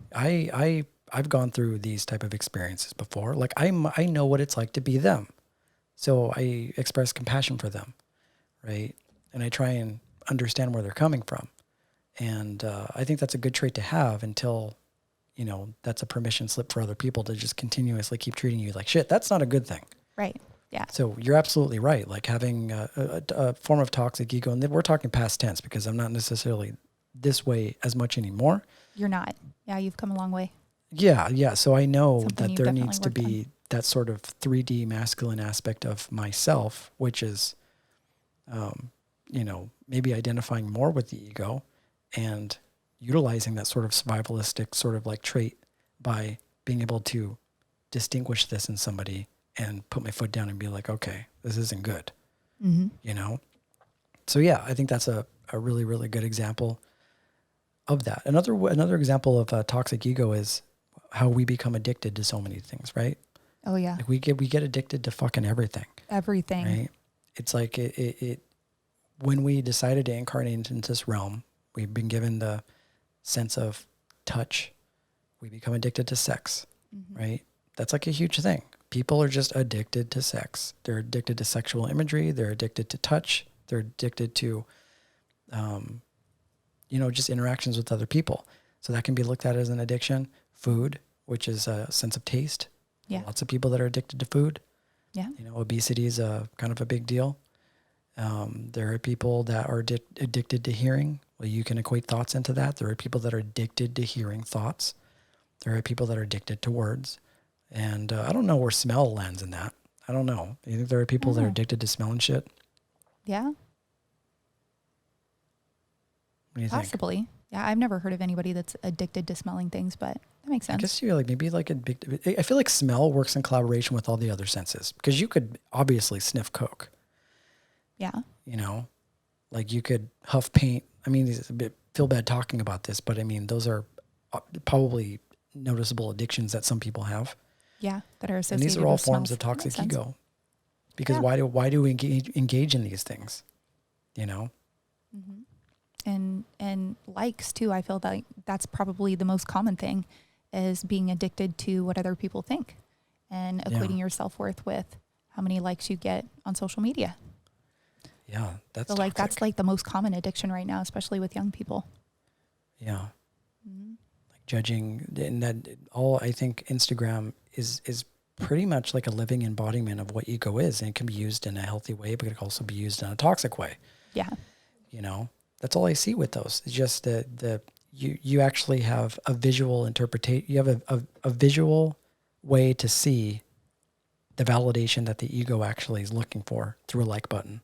I've gone through these type of experiences before. Like I know what it's like to be them. So I express compassion for them, right? And I try and understand where they're coming from. And I think that's a good trait to have until, you know, that's a permission slip for other people to just continuously keep treating you like shit. That's not a good thing. Right. Yeah. So you're absolutely right. Like having a form of toxic ego, and we're talking past tense because I'm not necessarily this way as much anymore. You're not. Yeah, you've come a long way. Yeah, yeah. So I know Something that you've there definitely needs to worked on. be that sort of 3D masculine aspect of myself, which is, you know, maybe identifying more with the ego and utilizing that sort of survivalistic sort of like trait by being able to distinguish this in somebody and put my foot down and be like, okay, this isn't good, you know? So yeah, I think that's a really, really good example of that. Another example of toxic ego is how we become addicted to so many things, right? Oh yeah. Like we get addicted to fucking everything. Everything. Right? It's like it when we decided to incarnate into this realm, we've been given the sense of touch. We become addicted to sex, right? That's like a huge thing. People are just addicted to sex. They're addicted to sexual imagery. They're addicted to touch. They're addicted to, you know, just interactions with other people. So that can be looked at as an addiction. Food, which is a sense of taste. Yeah. Lots of people that are addicted to food. Yeah. You know, obesity is a kind of a big deal. There are people that are addicted to hearing. Well, you can equate thoughts into that. There are people that are addicted to hearing thoughts. There are people that are addicted to words. And I don't know where smell lands in that. I don't know. You think there are people that are addicted to smelling shit? Yeah. What do you think? Possibly. Yeah, I've never heard of anybody that's addicted to smelling things, but that makes sense. I guess you're like maybe like addicted. I feel like smell works in collaboration with all the other senses because you could obviously sniff coke. Yeah. You know, like you could huff paint. I mean, it's a bit feel bad talking about this, but I mean, those are probably noticeable addictions that some people have. Yeah, that are And associated these are all with forms smells. of toxic That makes sense. ego. Because Yeah. why do we engage in these things? You know? And likes too. I feel like that's probably the most common thing is being addicted to what other people think and equating your self-worth with how many likes you get on social media. Yeah, that's So like toxic. that's like the most common addiction right now, especially with young people. Yeah. Like judging, and that all I think Instagram is pretty much like a living embodiment of what ego is, and it can be used in a healthy way, but it can also be used in a toxic way. Yeah. You know, that's all I see with those. It's just that you actually have a visual interpretation. You have a visual way to see the validation that the ego actually is looking for through a like button.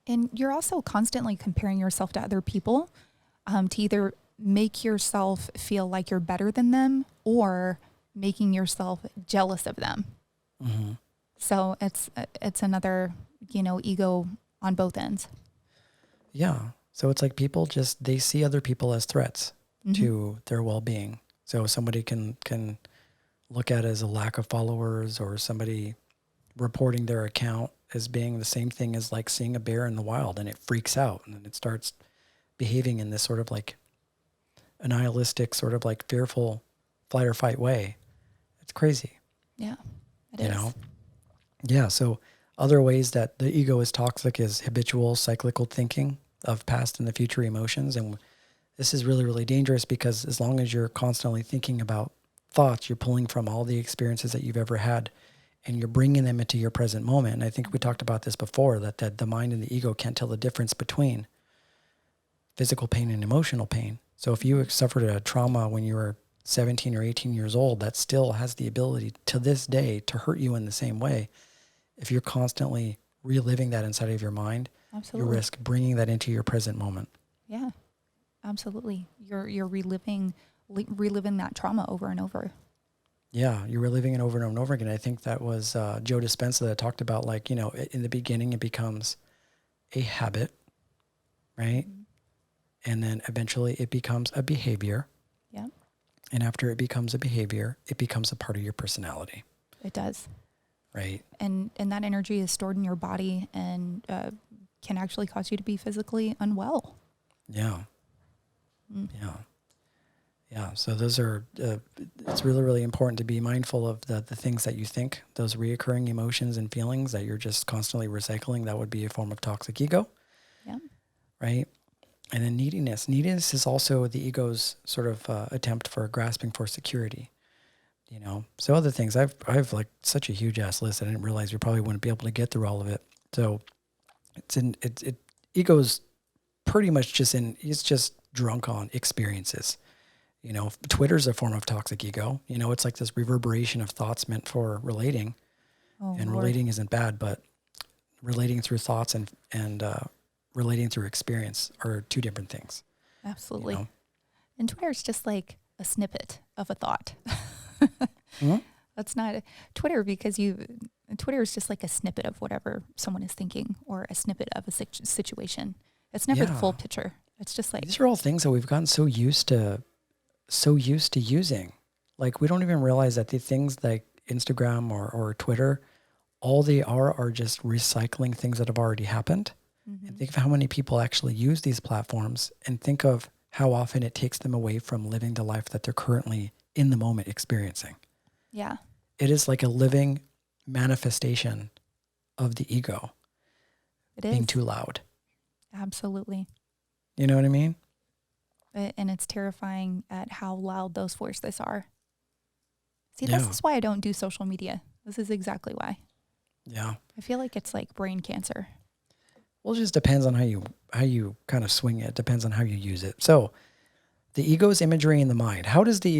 And you're also constantly comparing yourself to other people to either make yourself feel like you're better than them or making yourself jealous of them. Mm-hmm. So it's another, ego on both ends. Yeah. So it's like people they see other people as threats to their well-being. So somebody can look at it as a lack of followers, or somebody reporting their account as being the same thing as like seeing a bear in the wild, and it freaks out and then it starts behaving in this sort of like a nihilistic sort of like fearful flight or fight way. It's crazy. Yeah, it You is. know? Yeah. So other ways that the ego is toxic is habitual cyclical thinking of past and the future emotions. And this is really, really dangerous because as long as you're constantly thinking about thoughts, you're pulling from all the experiences that you've ever had and you're bringing them into your present moment. And I think we talked about this before, that the mind and the ego can't tell the difference between physical pain and emotional pain. So if you suffered a trauma when you were 17 or 18 years old, that still has the ability to this day to hurt you in the same way. If you're constantly reliving that inside of your mind, Absolutely. you risk bringing that into your present moment. Yeah, absolutely. You're reliving that trauma over and over. Yeah, you're reliving it over and over again. I think that was Joe Dispenza that talked about, like, in the beginning it becomes a habit, right? And then eventually it becomes a behavior. Yeah, And after it becomes a behavior, it becomes a part of your personality, it does. right? And that energy is stored in your body and can actually cause you to be physically unwell. Yeah. Yeah. So those are, it's really, really important to be mindful of the things that you think, those reoccurring emotions and feelings that you're just constantly recycling. That would be a form of toxic ego. Yeah. Right. And then neediness. Neediness is also the ego's sort of attempt for grasping for security. So other things, I've like such a huge ass list. I didn't realize we probably wouldn't be able to get through all of it. So ego's pretty much it's just drunk on experiences. Twitter's a form of toxic ego. It's like this reverberation of thoughts meant for relating, and Lord. relating isn't bad, but relating through thoughts and relating through experience are two different things. Absolutely. And Twitter is just like a snippet of a thought. Mm-hmm. That's not Twitter, because Twitter is just like a snippet of whatever someone is thinking, or a snippet of a situation. It's never the full picture. It's just like, these are all things that we've gotten so used to using. Like, we don't even realize that the things like Instagram or Twitter, all they are just recycling things that have already happened. mm-hmm. And think of how many people actually use these platforms, and think of how often it takes them away from living the life that they're currently in the moment experiencing. Yeah. It is like a living manifestation of the ego. It is being too loud. Absolutely. You know what I mean? And it's terrifying at how loud those voices are. See, this is why I don't do social media. This is exactly why. Yeah. I feel like it's like brain cancer. Well, it just depends on how you kind of swing it. Depends on how you use it. So the ego's imagery in the mind. What does the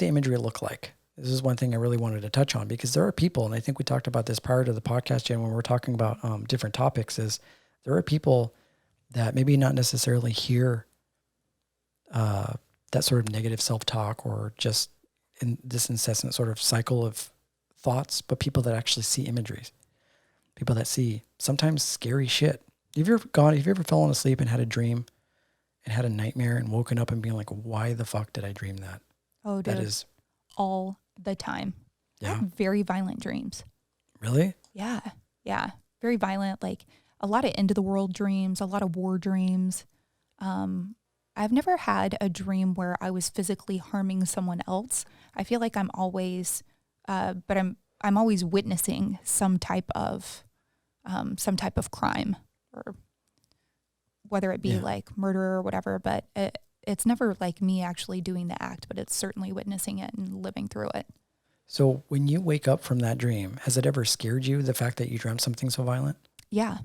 imagery look like? This is one thing I really wanted to touch on, because there are people, and I think we talked about this prior to the podcast, Jen, when we were talking about different topics, is there are people that maybe not necessarily hear that sort of negative self-talk, or just in this incessant sort of cycle of thoughts, but people that actually see imageries, people that see sometimes scary shit. Have you ever fallen asleep and had a dream and had a nightmare and woken up and being like, why the fuck did I dream that? Oh, dude. That is all the time. Yeah. I have very violent dreams. Really? Yeah. Yeah. Very violent, like a lot of end of the world dreams, a lot of war dreams. I've never had a dream where I was physically harming someone else. I feel like I'm always, but I'm always witnessing some type of crime, or whether it be like murder or whatever. But it's never like me actually doing the act, but it's certainly witnessing it and living through it. So when you wake up from that dream, has it ever scared you, the fact that you dreamt something so violent? Yeah,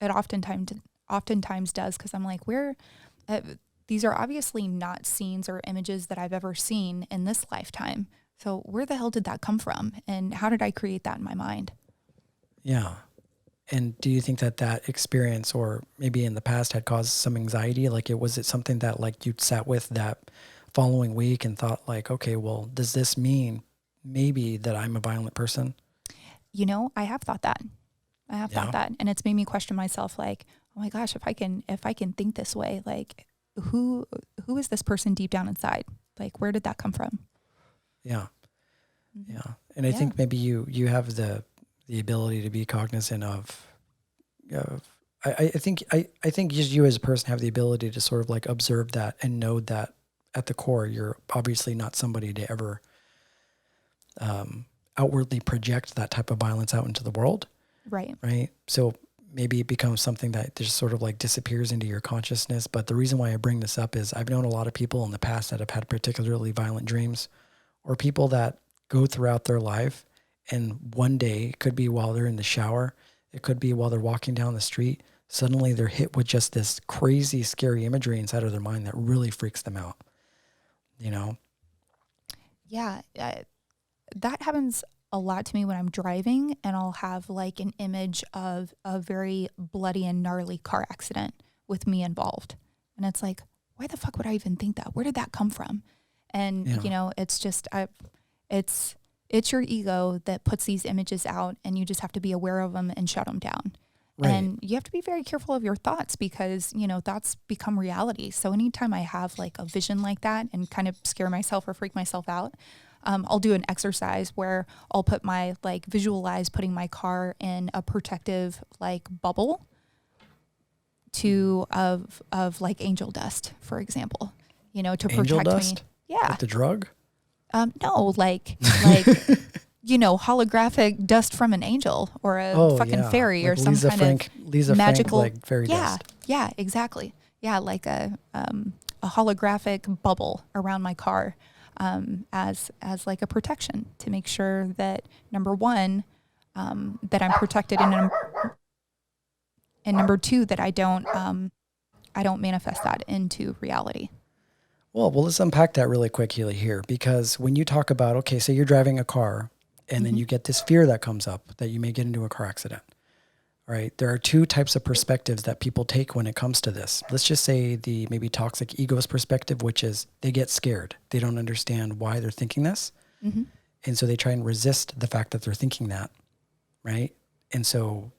it oftentimes does, because I'm like, these are obviously not scenes or images that I've ever seen in this lifetime. So where the hell did that come from? And how did I create that in my mind? Yeah. And do you think that experience, or maybe in the past, had caused some anxiety? Like, was it something that like you'd sat with that following week and thought like, okay, well, does this mean maybe that I'm a violent person? I have thought that. Thought that. And it's made me question myself, like, oh my gosh, if I can think this way, like who is this person deep down inside? Like, where did that come from? Yeah. Yeah. And I think maybe you have the ability to be cognizant of I think just you as a person have the ability to sort of like observe that and know that at the core, you're obviously not somebody to ever outwardly project that type of violence out into the world. Right. Right. So maybe it becomes something that just sort of like disappears into your consciousness. But the reason why I bring this up is I've known a lot of people in the past that have had particularly violent dreams, or people that go throughout their life, and one day, it could be while they're in the shower, it could be while they're walking down the street, suddenly they're hit with just this crazy, scary imagery inside of their mind that really freaks them out. Yeah. That happens a lot to me when I'm driving, and I'll have like an image of a very bloody and gnarly car accident with me involved. And it's like, why the fuck would I even think that? Where did that come from? And, it's just, it's your ego that puts these images out, and you just have to be aware of them and shut them down. Right. And you have to be very careful of your thoughts, because, thoughts become reality. So anytime I have like a vision like that and kind of scare myself or freak myself out, I'll do an exercise where I'll put visualize putting my car in a protective bubble of like angel dust, for example, to Angel protect dust? me. Yeah. Like the drug? No, like holographic dust from an angel or a fucking fairy like or some Lisa kind Frank, of Lisa magical Frank, like fairy dust. Yeah, exactly. Yeah, like a holographic bubble around my car, as like a protection to make sure that number one, that I'm protected, and number two, that I don't manifest that into reality. Well, let's unpack that really quickly here, because when you talk about, okay, so you're driving a car and then you get this fear that comes up that you may get into a car accident, right? There are two types of perspectives that people take when it comes to this. Let's just say the maybe toxic ego's perspective, which is they get scared. They don't understand why they're thinking this. Mm-hmm. And so they try and resist the fact that they're thinking that, right? And so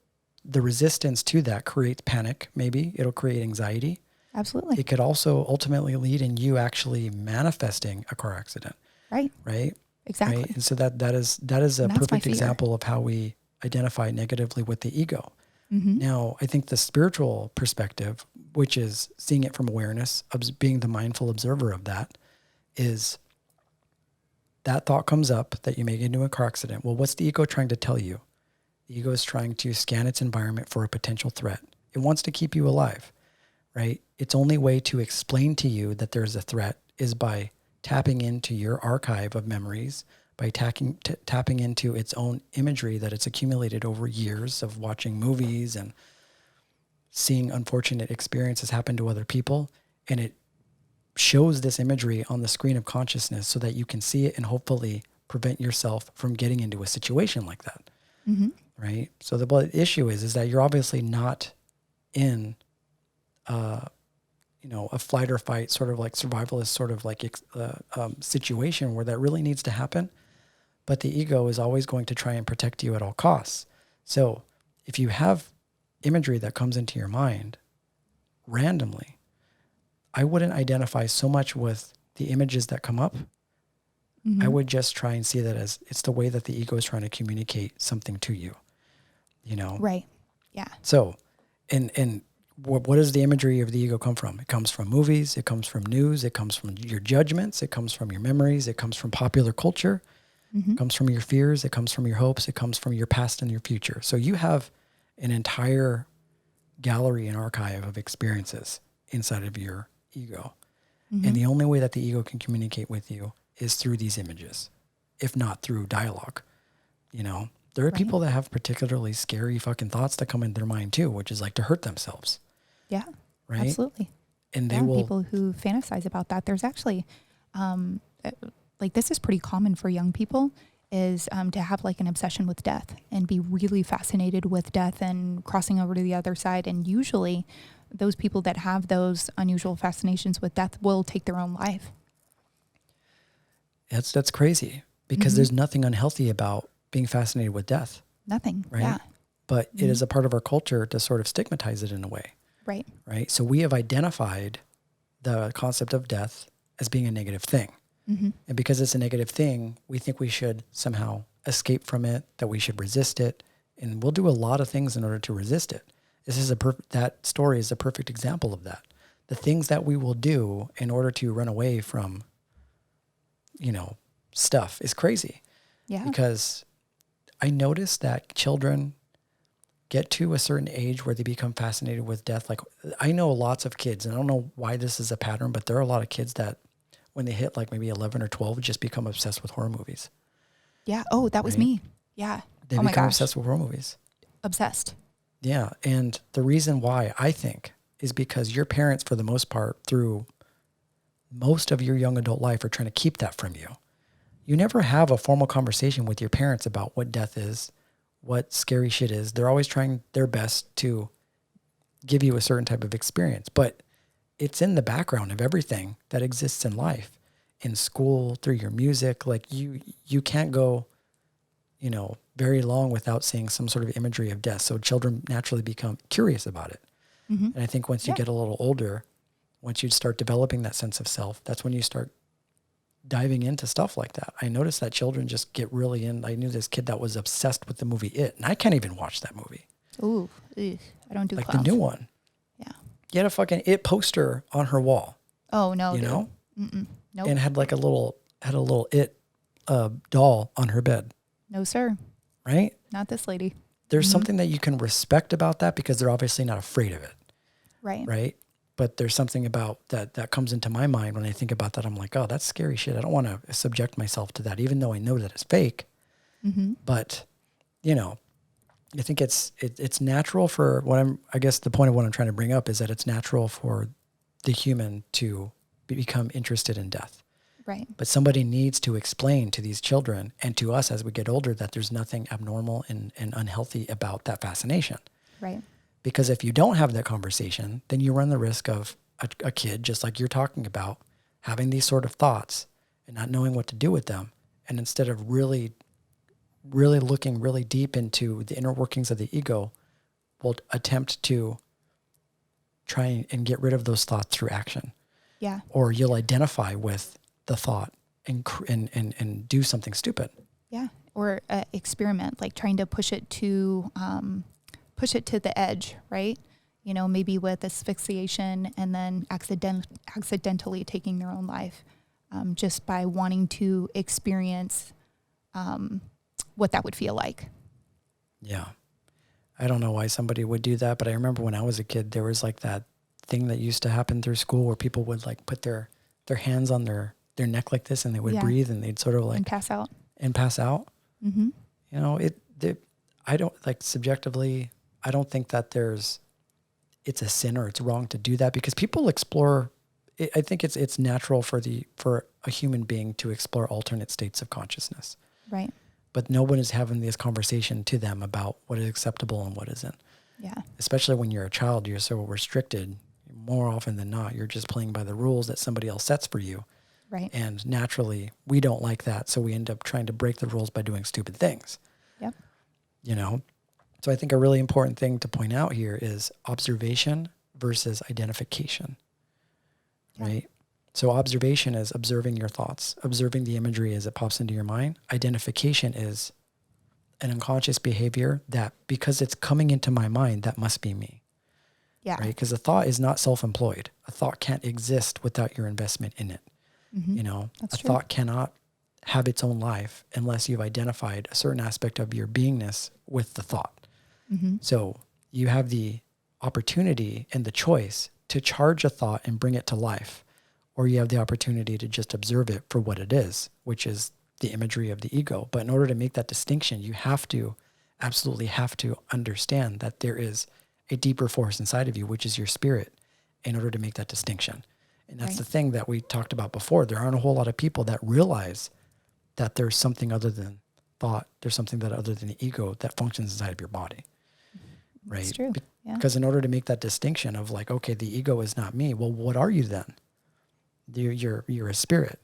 the resistance to that creates panic, maybe. It'll create anxiety. Absolutely. It could also ultimately lead in you actually manifesting a car accident. Right. Right? Exactly. Right? And so that is a perfect example of how we identify negatively with the ego. Mm-hmm. Now, I think the spiritual perspective, which is seeing it from awareness, being the mindful observer of that, is that thought comes up that you may get into a car accident. Well, what's the ego trying to tell you? The ego is trying to scan its environment for a potential threat. It wants to keep you alive, right? Its only way to explain to you that there's a threat is by tapping into your archive of memories, by tapping into its own imagery that it's accumulated over years of watching movies and seeing unfortunate experiences happen to other people. And it shows this imagery on the screen of consciousness so that you can see it and hopefully prevent yourself from getting into a situation like that. Mm-hmm. Right? So the issue is that you're obviously not in a flight or fight sort of like survivalist sort of like situation where that really needs to happen. But the ego is always going to try and protect you at all costs. So if you have imagery that comes into your mind randomly, I wouldn't identify so much with the images that come up. Mm-hmm. I would just try and see that as it's the way that the ego is trying to communicate something to you, Right. Yeah. So, and what does the imagery of the ego come from? It comes from movies. It comes from news. It comes from your judgments. It comes from your memories. It comes from popular culture. Mm-hmm. It comes from your fears. It comes from your hopes. It comes from your past and your future. So you have an entire gallery and archive of experiences inside of your ego. Mm-hmm. And the only way that the ego can communicate with you is through these images, if not through dialogue. There are people that have particularly scary fucking thoughts that come in their mind too, which is like to hurt themselves. Yeah, right? Absolutely. And they will people who fantasize about that. There's actually, this is pretty common for young people, is to have like an obsession with death and be really fascinated with death and crossing over to the other side. And usually those people that have those unusual fascinations with death will take their own life. That's crazy, because there's nothing unhealthy about being fascinated with death. Nothing. Right. Yeah. But it is a part of our culture to sort of stigmatize it in a way. Right. Right. So we have identified the concept of death as being a negative thing. Mm-hmm. And because it's a negative thing, we think we should somehow escape from it, that we should resist it. And we'll do a lot of things in order to resist it. That story is a perfect example of that. The things that we will do in order to run away from, stuff is crazy. Yeah. Because I noticed that children get to a certain age where they become fascinated with death. Like, I know lots of kids, and I don't know why this is a pattern, but there are a lot of kids that when they hit like maybe 11 or 12, just become obsessed with horror movies. Yeah. Oh, that was me. Yeah. They become obsessed with horror movies. Obsessed. Yeah. And the reason why, I think, is because your parents, for the most part, through most of your young adult life, are trying to keep that from you. You never have a formal conversation with your parents about what death is, what scary shit is. They're always trying their best to give you a certain type of experience, but it's in the background of everything that exists in life, in school, through your music. Like you can't go, very long without seeing some sort of imagery of death. So children naturally become curious about it. Mm-hmm. And I think once you get a little older, once you start developing that sense of self, that's when you start diving into stuff like that. I noticed that children just get really in. I knew this kid that was obsessed with the movie It, and I can't even watch that movie. Ooh, ugh, I don't do Like clowns. the new one. Yeah. You had a fucking It poster on her wall. Oh no, you dude. know, Nope. and had like a little It doll on her bed. No, sir. Right? Not this lady. There's something that you can respect about that because they're obviously not afraid of it. Right. Right? But there's something about that comes into my mind when I think about that. I'm like, oh, that's scary shit. I don't want to subject myself to that, even though I know that it's fake. But, you know, I think it's natural for I guess the point of what I'm trying to bring up is that it's natural for the human to become interested in death. Right. But somebody needs to explain to these children and to us as we get older that there's nothing abnormal and unhealthy about that fascination. Right. Because if you don't have that conversation, then you run the risk of a kid, just like you're talking about, having these sort of thoughts and not knowing what to do with them. And instead of really looking really deep into the inner workings of the ego, will attempt to try and get rid of those thoughts through action. Yeah. Or you'll identify with the thought and do something stupid. Yeah. Or experiment, like trying to push it to the edge, right? You know, maybe with asphyxiation and then accidentally taking their own life, just by wanting to experience what that would feel like. Yeah. I don't know why somebody would do that, but I remember when I was a kid, there was like that thing that used to happen through school where people would like put their hands on their neck like this and they would breathe and they'd sort of like... And pass out. Mm-hmm. You know, I don't, like, subjectively, I don't think that it's a sin or it's wrong to do that because people explore... I think it's natural for a human being to explore alternate states of consciousness. Right. But no one is having this conversation to them about what is acceptable and what isn't. Yeah. Especially when you're a child, you're so restricted. More often than not, you're just playing by the rules that somebody else sets for you. Right. And naturally, we don't like that. So we end up trying to break the rules by doing stupid things. Yep. You know? So I think a really important thing to point out here is observation versus identification. Yeah. Right? So observation is observing your thoughts, observing the imagery as it pops into your mind. Identification is an unconscious behavior that, because it's coming into my mind, that must be me. Yeah. Right? Because a thought is not self-employed. A thought can't exist without your investment in it. You know, That's true. Thought cannot have its own life unless you've identified a certain aspect of your beingness with the thought. So you have the opportunity and the choice to charge a thought and bring it to life, or you have the opportunity to just observe it for what it is, which is the imagery of the ego. But in order to make that distinction, you absolutely have to understand that there is a deeper force inside of you, which is your spirit, in order to make that distinction. And that's the thing that we talked about before. There aren't a whole lot of people that realize that there's something other than thought. There's something that other than the ego that functions inside of your body. Right? That's true. Yeah. Because in order to make that distinction of like, okay, the ego is not me. Well, what are you then? You're a spirit,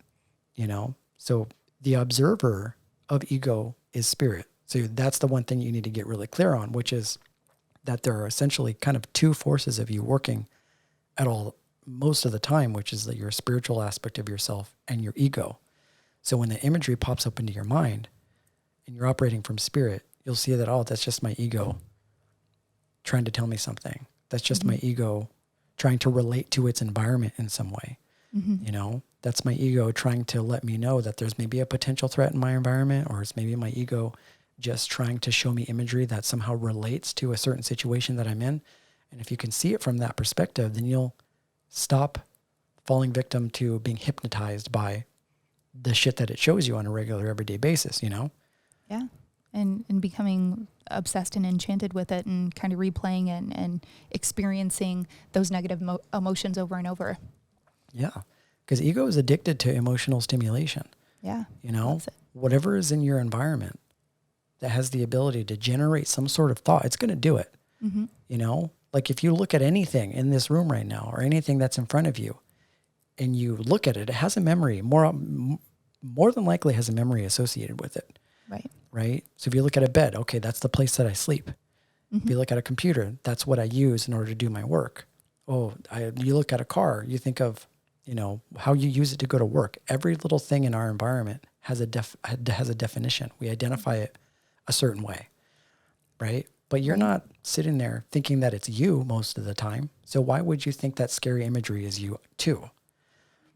you know? So the observer of ego is spirit. So that's the one thing you need to get really clear on, which is that there are essentially kind of two forces of you working at all most of the time, which is your spiritual aspect of yourself and your ego. So when the imagery pops up into your mind and you're operating from spirit, you'll see that, oh, that's just my ego trying to tell me something. That's just my ego trying to relate to its environment in some way. You know, that's my ego trying to let me know that there's maybe a potential threat in my environment, or it's maybe my ego just trying to show me imagery that somehow relates to a certain situation that I'm in. And if you can see it from that perspective, then you'll stop falling victim to being hypnotized by the shit that it shows you on a regular everyday basis, you know? Yeah. And becoming obsessed and enchanted with it and kind of replaying and experiencing those negative emotions over and over. Yeah. Because ego is addicted to emotional stimulation. Yeah. You know, whatever is in your environment that has the ability to generate some sort of thought, it's going to do it. You know, like if you look at anything in this room right now or anything that's in front of you and you look at it, it has a memory, more than likely has a memory associated with it. Right. Right. So if you look at a bed, okay, that's the place that I sleep. If you look at a computer, that's what I use in order to do my work. Oh, you look at a car, you think of you know, how you use it to go to work. Every little thing in our environment has a definition. We identify it a certain way, right? But you're Right. not sitting there thinking that it's you most of the time. So why would you think that scary imagery is you too?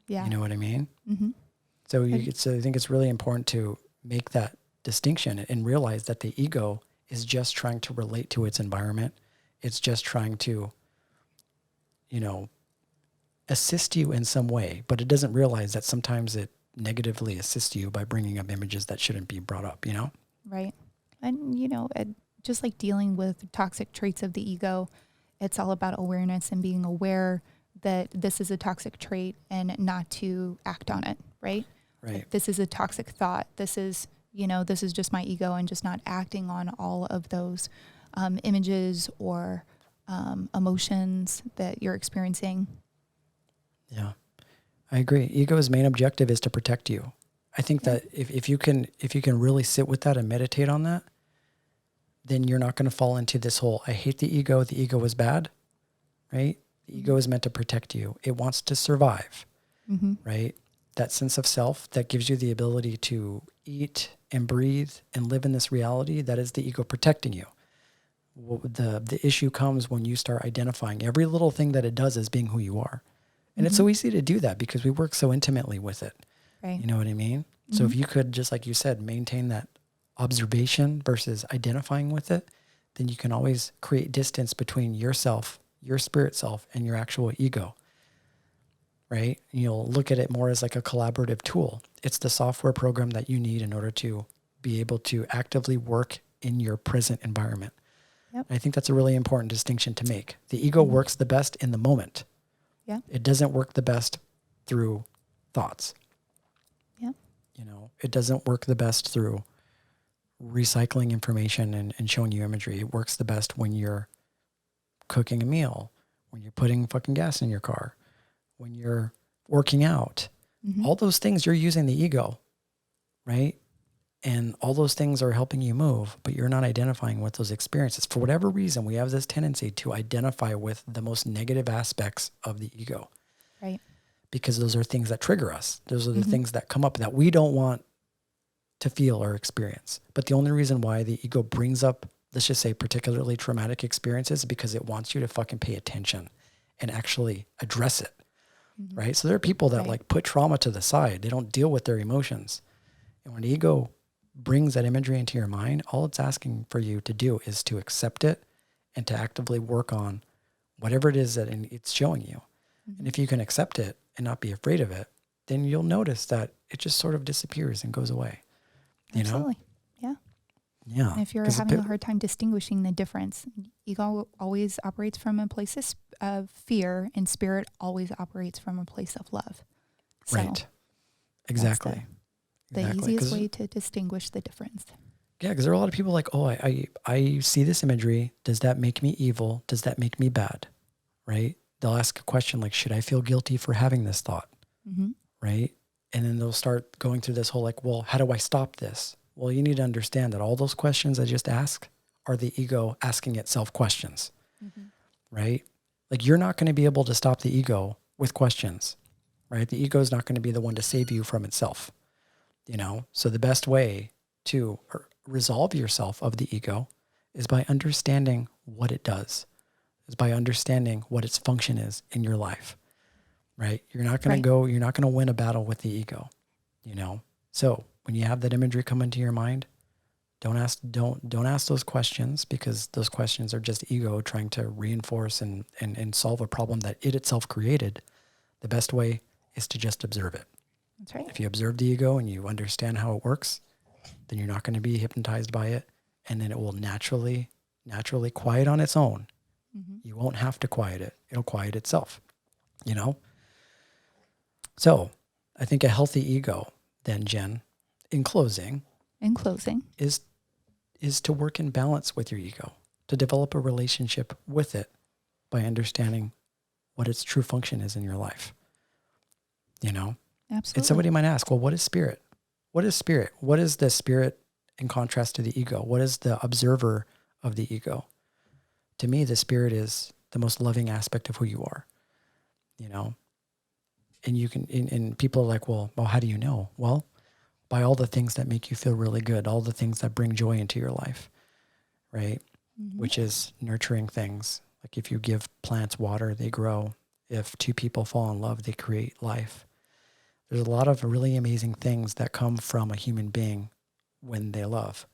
Yeah. You know what I mean? Mm-hmm. So I think it's really important to make that distinction and realize that the ego is just trying to relate to its environment. It's just trying to, you know, assist you in some way, but it doesn't realize that sometimes it negatively assists you by bringing up images that shouldn't be brought up, you know? Right. And, just like dealing with toxic traits of the ego, it's all about awareness and being aware that this is a toxic trait and not to act on it, right? Right. Like, this is a toxic thought. This is just my ego, and just not acting on all of those images or emotions that you're experiencing. Yeah, I agree. Ego's main objective is to protect you. I think that if you can really sit with that and meditate on that, then you're not going to fall into this whole, I hate the ego is bad, right? The ego is meant to protect you. It wants to survive, right? That sense of self that gives you the ability to eat and breathe and live in this reality, that is the ego protecting you. The issue comes when you start identifying every little thing that it does as being who you are. And it's so easy to do that because we work so intimately with it. Right. You know what I mean? So if you could, just like you said, maintain that observation versus identifying with it, then you can always create distance between yourself, your spirit self, and your actual ego, right? You'll look at it more as like a collaborative tool. It's the software program that you need in order to be able to actively work in your present environment. Yep. I think that's a really important distinction to make. The ego works the best in the moment. Yeah. It doesn't work the best through thoughts. Yeah. You know, it doesn't work the best through recycling information and showing you imagery. It works the best when you're cooking a meal, when you're putting fucking gas in your car, when you're working out. All those things, you're using the ego, right? And all those things are helping you move, but you're not identifying with those experiences. For whatever reason, we have this tendency to identify with the most negative aspects of the ego. Right. Because those are things that trigger us. Those are the things that come up that we don't want to feel or experience. But the only reason why the ego brings up, let's just say, particularly traumatic experiences is because it wants you to fucking pay attention and actually address it, right? So there are people that like put trauma to the side. They don't deal with their emotions. And when the ego brings that imagery into your mind, all it's asking for you to do is to accept it and to actively work on whatever it is that it's showing you. And if you can accept it and not be afraid of it, then you'll notice that it just sort of disappears and goes away. You Absolutely. Yeah. Yeah. And if you're having a hard time distinguishing the difference, ego always operates from a place of fear, and spirit always operates from a place of love. So right. Exactly. The easiest way to distinguish the difference. Yeah, because there are a lot of people like, oh, I see this imagery. Does that make me evil? Does that make me bad? Right? They'll ask a question like, should I feel guilty for having this thought? Right? And then they'll start going through this whole like, well, how do I stop this? Well, you need to understand that all those questions I just asked are the ego asking itself questions, right? Like you're not going to be able to stop the ego with questions, right? The ego is not going to be the one to save you from itself, you know? So the best way to resolve yourself of the ego is by understanding what it does, is by understanding what its function is in your life, right? You're not going to you're not going to win a battle with the ego, you know? So when you have that imagery come into your mind, don't ask those questions, because those questions are just ego trying to reinforce and solve a problem that it itself created. The best way is to just observe it. That's right. If you observe the ego and you understand how it works, then you're not going to be hypnotized by it, and then it will naturally quiet on its own. You won't have to quiet it. It'll quiet itself, you know? So I think a healthy ego then, Jen, in closing, is to work in balance with your ego, to develop a relationship with it by understanding what its true function is in your life. You know? Absolutely. And somebody might ask, well, what is spirit? What is spirit? What is the spirit in contrast to the ego? What is the observer of the ego? To me, the spirit is the most loving aspect of who you are, you know? and you can, and people are like, well, how do you know? Well, by all the things that make you feel really good, all the things that bring joy into your life, right? Mm-hmm. Which is nurturing things. Like if you give plants water, they grow. If two people fall in love, they create life. There's a lot of really amazing things that come from a human being when they love.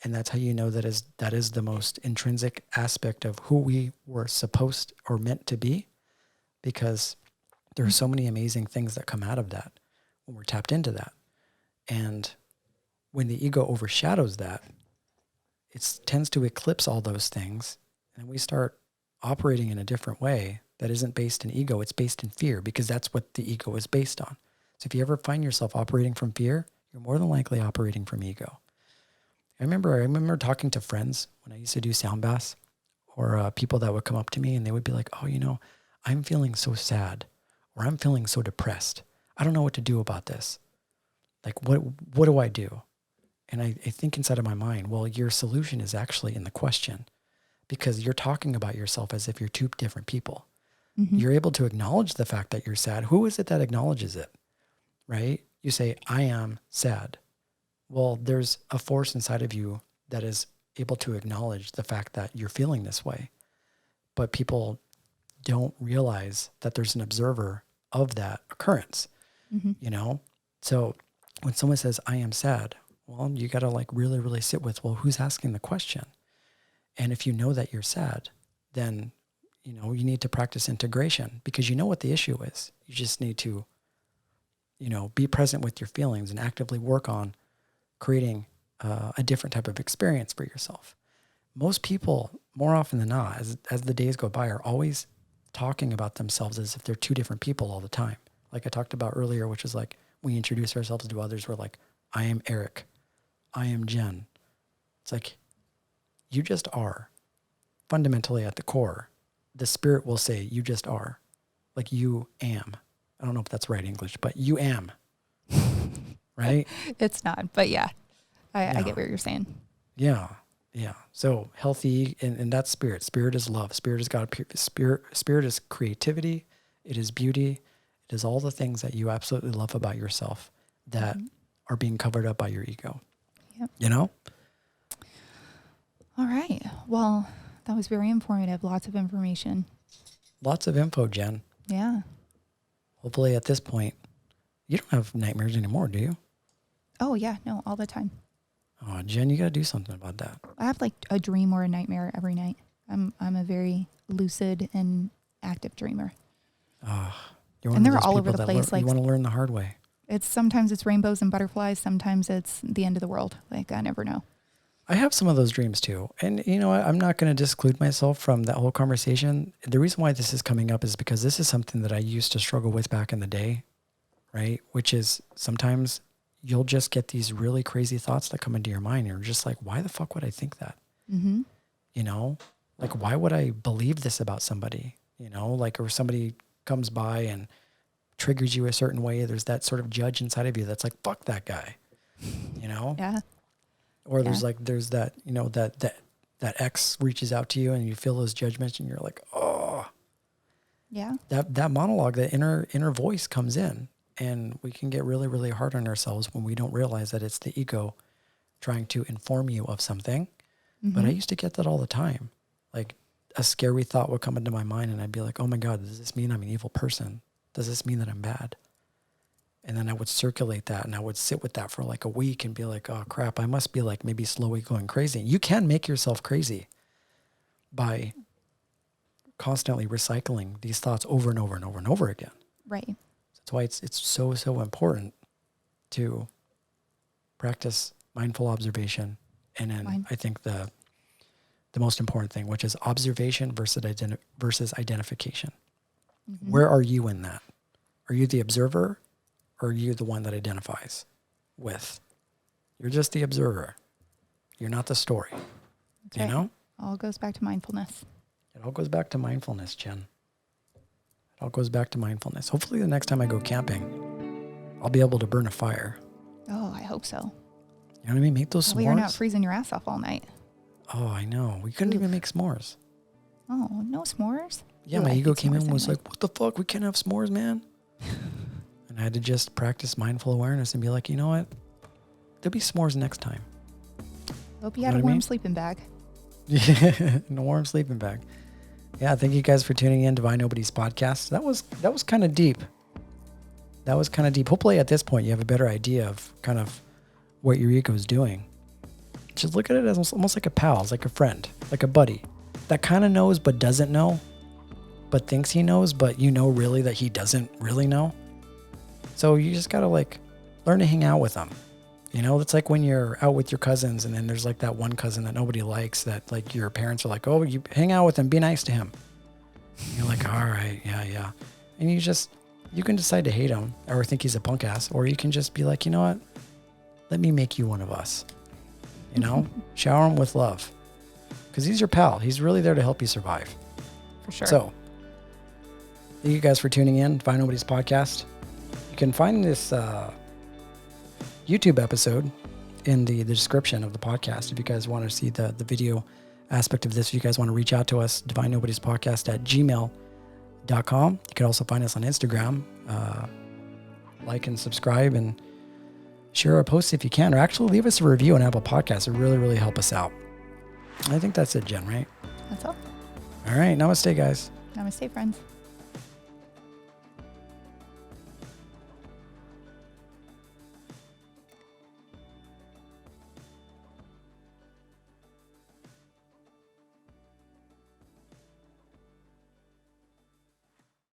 And that's how you know that is the most intrinsic aspect of who we were supposed or meant to be, because there are so many amazing things that come out of that when we're tapped into that. And when the ego overshadows that, it tends to eclipse all those things, and we start operating in a different way that isn't based in ego, it's based in fear, because that's what the ego is based on. So if you ever find yourself operating from fear, you're more than likely operating from ego. I remember talking to friends when I used to do sound baths, or people that would come up to me and they would be like, oh, I'm feeling so sad, or I'm feeling so depressed. I don't know what to do about this. Like, what do I do? And I think inside of my mind, well, your solution is actually in the question, because you're talking about yourself as if you're two different people. Mm-hmm. You're able to acknowledge the fact that you're sad. Who is it that acknowledges it, right? You say, I am sad. Well, there's a force inside of you that is able to acknowledge the fact that you're feeling this way. But people don't realize that there's an observer of that occurrence, So when someone says, I am sad, well, you got to like really, really sit with, well, who's asking the question? And if you know that you're sad, then, you need to practice integration, because you know what the issue is. You just need to, be present with your feelings and actively work on creating a different type of experience for yourself. Most people, more often than not, as the days go by, are always talking about themselves as if they're two different people all the time. Like I talked about earlier, which is like we introduce ourselves to others. We're like, I am Eric. I am Jen. It's like, you just are. Fundamentally at the core, the spirit will say, you just are. Like you am. I don't know if that's right English, but you am. Right? It's not, but yeah, I get what you're saying. Yeah. Yeah. So healthy, and that's spirit. Spirit is love. Spirit is God. Spirit is creativity. It is beauty. It is all the things that you absolutely love about yourself that are being covered up by your ego. Yep. All right. Well, that was very informative. Lots of information. Lots of info, Jen. Yeah. Hopefully at this point, you don't have nightmares anymore, do you? Oh, yeah. No, all the time. Oh, Jen, you got to do something about that. I have like a dream or a nightmare every night. I'm a very lucid and active dreamer. And they're all over the place. You want to learn the hard way. Sometimes it's rainbows and butterflies. Sometimes it's the end of the world. Like, I never know. I have some of those dreams too. And I'm not going to disclude myself from that whole conversation. The reason why this is coming up is because this is something that I used to struggle with back in the day, right? Which is sometimes you'll just get these really crazy thoughts that come into your mind. And you're just like, why the fuck would I think that? Mm-hmm. Like, why would I believe this about somebody? Like, or somebody comes by and triggers you a certain way. There's that sort of judge inside of you that's like, fuck that guy, Yeah. Or there's that, that ex reaches out to you and you feel those judgments and you're like, oh, yeah. That monologue, that inner voice comes in, and we can get really, really hard on ourselves when we don't realize that it's the ego trying to inform you of something. Mm-hmm. But I used to get that all the time. Like a scary thought would come into my mind and I'd be like, oh my God, does this mean I'm an evil person? Does this mean that I'm bad? And then I would circulate that and I would sit with that for like a week and be like, oh crap, I must be like maybe slowly going crazy. You can make yourself crazy by constantly recycling these thoughts over and over and over and over again. Right. That's why it's so important to practice mindful observation. And then I think the most important thing, which is observation versus identification. Mm-hmm. Where are you in that? Are you the observer? Or are you the one that identifies with? You're just the observer. You're not the story. That's right. All goes back to mindfulness. It all goes back to mindfulness, Jen. It all goes back to mindfulness. Hopefully the next time I go camping, I'll be able to burn a fire. Oh, I hope so. You know what I mean? Make those s'mores. Well, you're not freezing your ass off all night. Oh, I know. We couldn't even make s'mores. Oh, no s'mores? Yeah, my ego came in and was like, what the fuck? We can't have s'mores, man. And I had to just practice mindful awareness and be like, you know what? There'll be s'mores next time. Hope you had a warm sleeping bag. Yeah, in a warm sleeping bag. Yeah, thank you guys for tuning in to Divine Nobodies podcast. That was kind of deep. That was kind of deep. Hopefully at this point you have a better idea of kind of what your ego is doing. Just look at it as almost like a pal, like a friend, like a buddy that kind of knows but doesn't know, but thinks he knows, but you know really that he doesn't really know. So you just got to like learn to hang out with them. You know, it's like when you're out with your cousins and then there's like that one cousin that nobody likes that like your parents are like, oh, you hang out with him, be nice to him. And you're like, all right, yeah. And you can decide to hate him or think he's a punk ass, or you can just be like, you know what? Let me make you one of us. You know, shower him with love because he's your pal. He's really there to help you survive. For sure. So thank you guys for tuning in. Divine Nobodies podcast. You can find this YouTube episode in the description of the podcast. If you guys want to see the video aspect of this, if you guys want to reach out to us, Divine Nobodies podcast at gmail.com. You can also find us on Instagram. Like and subscribe and share our posts if you can, or actually leave us a review on Apple Podcasts. It really, really help us out. I think that's it, Jen, right? That's all. All right. Namaste, guys. Namaste, friends.